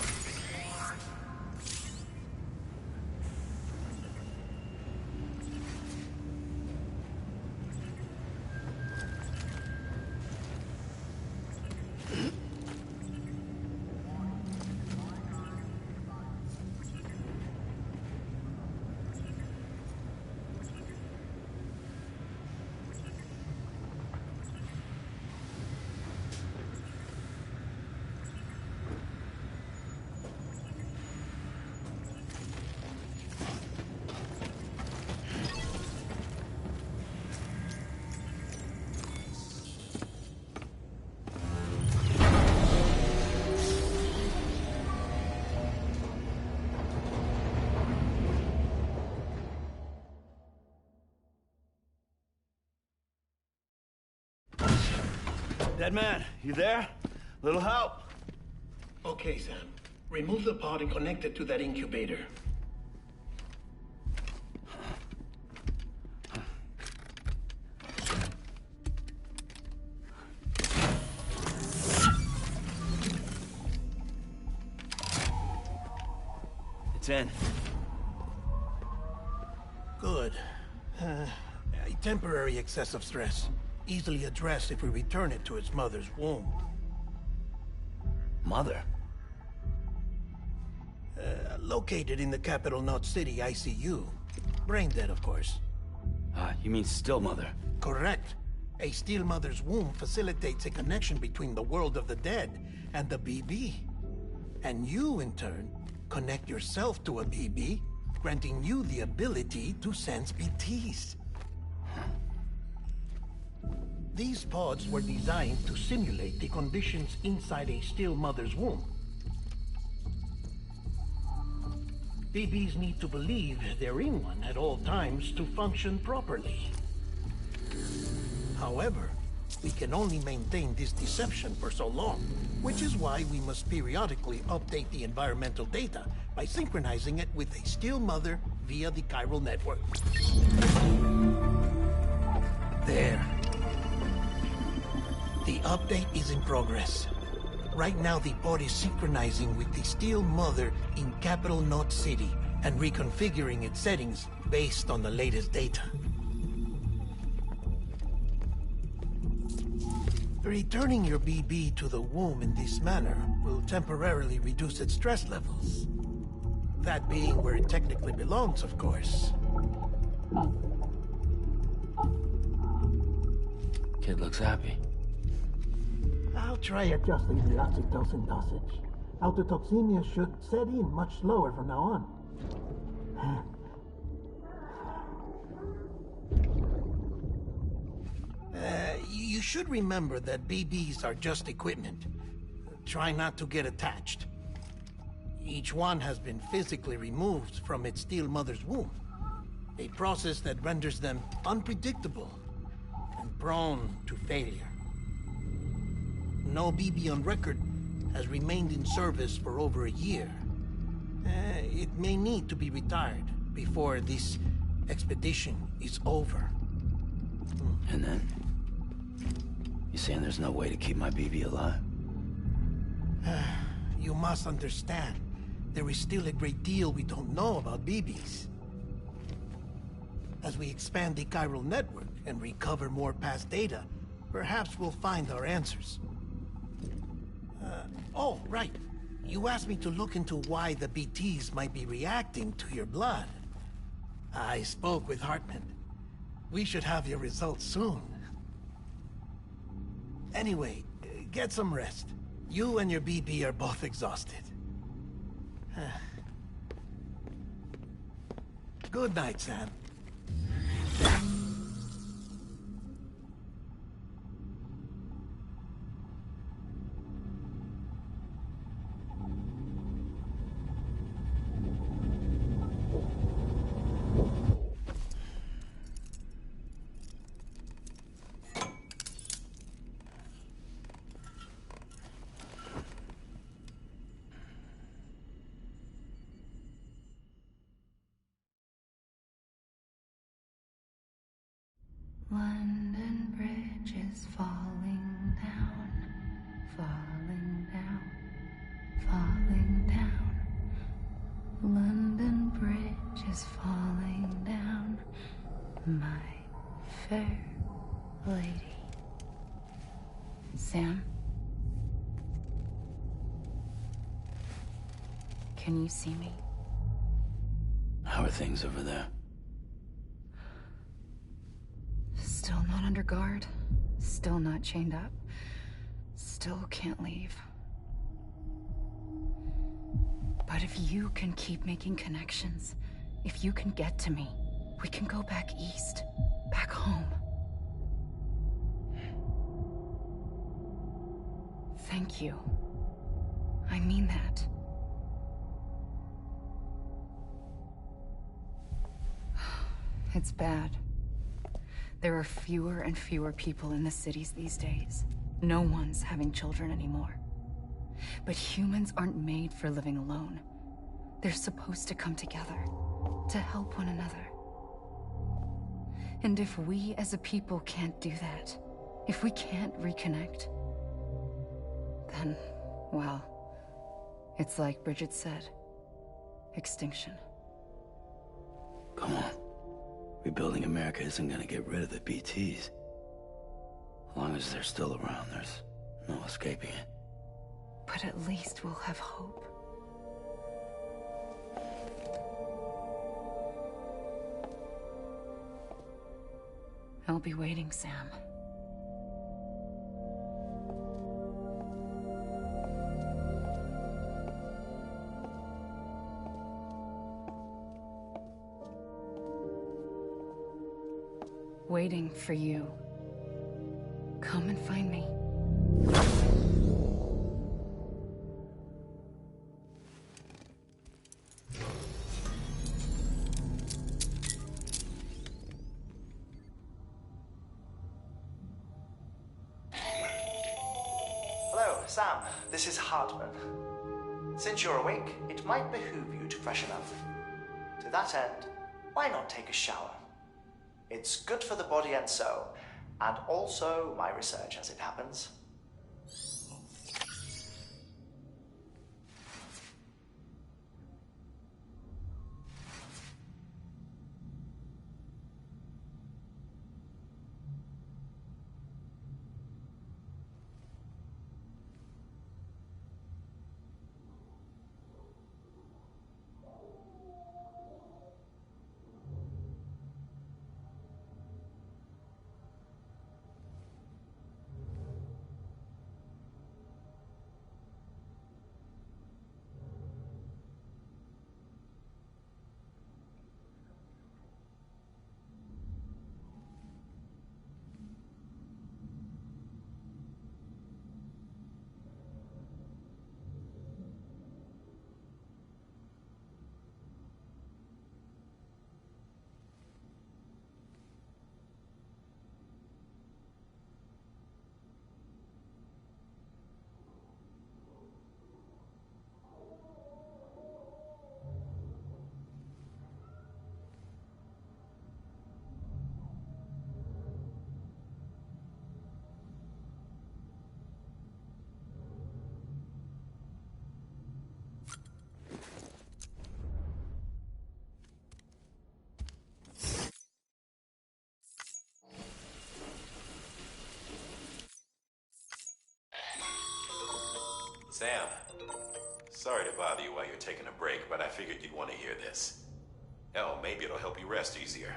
Dead man, you there? Little help? Okay, Sam. Remove the pod and connect it to that incubator. It's in. Good. A temporary excessive stress. Easily addressed if we return it to its mother's womb. Mother? Located in the capital Knot City ICU. Brain dead, of course. You mean still mother? Correct. A still mother's womb facilitates a connection between the world of the dead and the BB. And you, in turn, connect yourself to a BB, granting you the ability to sense BTs. These pods were designed to simulate the conditions inside a still mother's womb. BBs need to believe they're in one at all times to function properly. However, we can only maintain this deception for so long, which is why we must periodically update the environmental data by synchronizing it with a still mother via the chiral network. There. The update is in progress. Right now, the pod is synchronizing with the Steel Mother in Capital Knot City and reconfiguring its settings based on the latest data. Returning your BB to the womb in this manner will temporarily reduce its stress levels. That being where it technically belongs, of course. Kid looks happy. I'll try adjusting the oxytocin dosage. Autotoxemia should set in much slower from now on. You should remember that BBs are just equipment. Try not to get attached. Each one has been physically removed from its steel mother's womb. A process that renders them unpredictable and prone to failure. No BB on record has remained in service for over a year. It may need to be retired before this expedition is over. And then? You saying there's no way to keep my BB alive? You must understand, there is still a great deal we don't know about BBs. As we expand the chiral network and recover more past data, perhaps we'll find our answers. Oh, right. You asked me to look into why the BTs might be reacting to your blood. I spoke with Hartman. We should have your results soon. Anyway, get some rest. You and your BB are both exhausted. Good night, Sam. is falling down, falling down, falling down. London Bridge is falling down, my fair lady. Sam? Can you see me? How are things over there? Still not under guard. Still not chained up. Still can't leave. But if you can keep making connections, if you can get to me, we can go back east. Back home. Thank you. I mean that. It's bad. There are fewer and fewer people in the cities these days. No one's having children anymore. But humans aren't made for living alone. They're supposed to come together, to help one another. And if we as a people can't do that, if we can't reconnect, then, well, it's like Bridget said, extinction. Come on. Rebuilding America isn't gonna get rid of the BTs. As long as they're still around, there's no escaping it. But at least we'll have hope. I'll be waiting, Sam. Waiting for you. Come and find me. Hello, Sam. This is Hartman. Since you're awake, it might behoove you to freshen up. To that end, why not take a shower? It's good for the body and soul, and also my research as it happens. Sam, sorry to bother you while you're taking a break, but I figured you'd want to hear this. Hell, maybe it'll help you rest easier.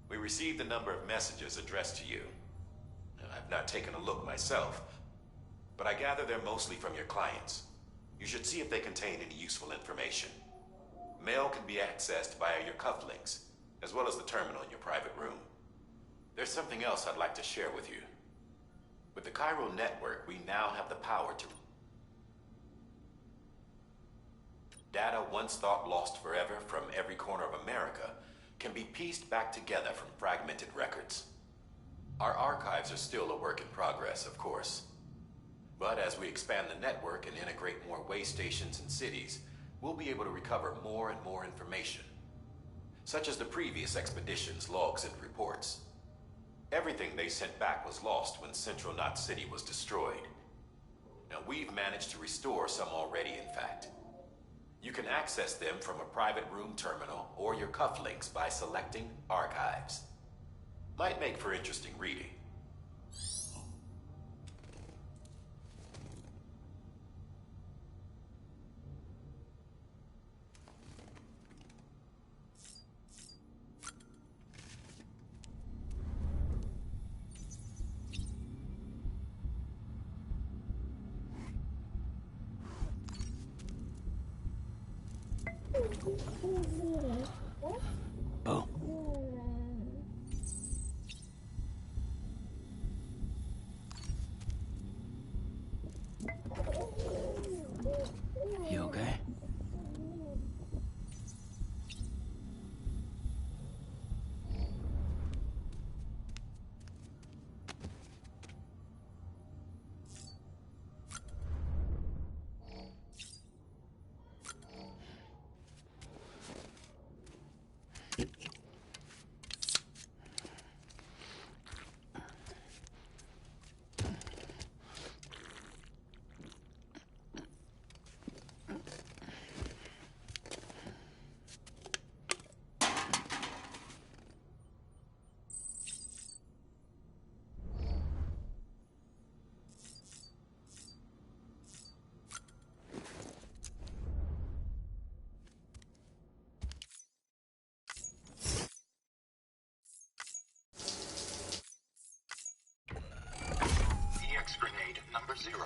We received a number of messages addressed to you. I've not taken a look myself, but I gather they're mostly from your clients. You should see if they contain any useful information. Mail can be accessed via your cufflinks, as well as the terminal in your private room. There's something else I'd like to share with you. With the Chiral network, we now have the power to... Data once thought lost forever from every corner of America can be pieced back together from fragmented records. Our archives are still a work in progress, of course. But as we expand the network and integrate more way stations and cities, we'll be able to recover more and more information, such as the previous expedition's logs and reports. Everything they sent back was lost when Central Knot City was destroyed. Now, we've managed to restore some already, in fact. You can access them from a private room terminal or your cufflinks by selecting Archives. Might make for interesting reading. Bo. You okay? EX grenade number 0.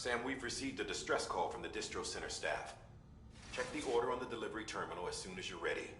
Sam, we've received a distress call from the Distro Center staff. Check the order on the delivery terminal as soon as you're ready.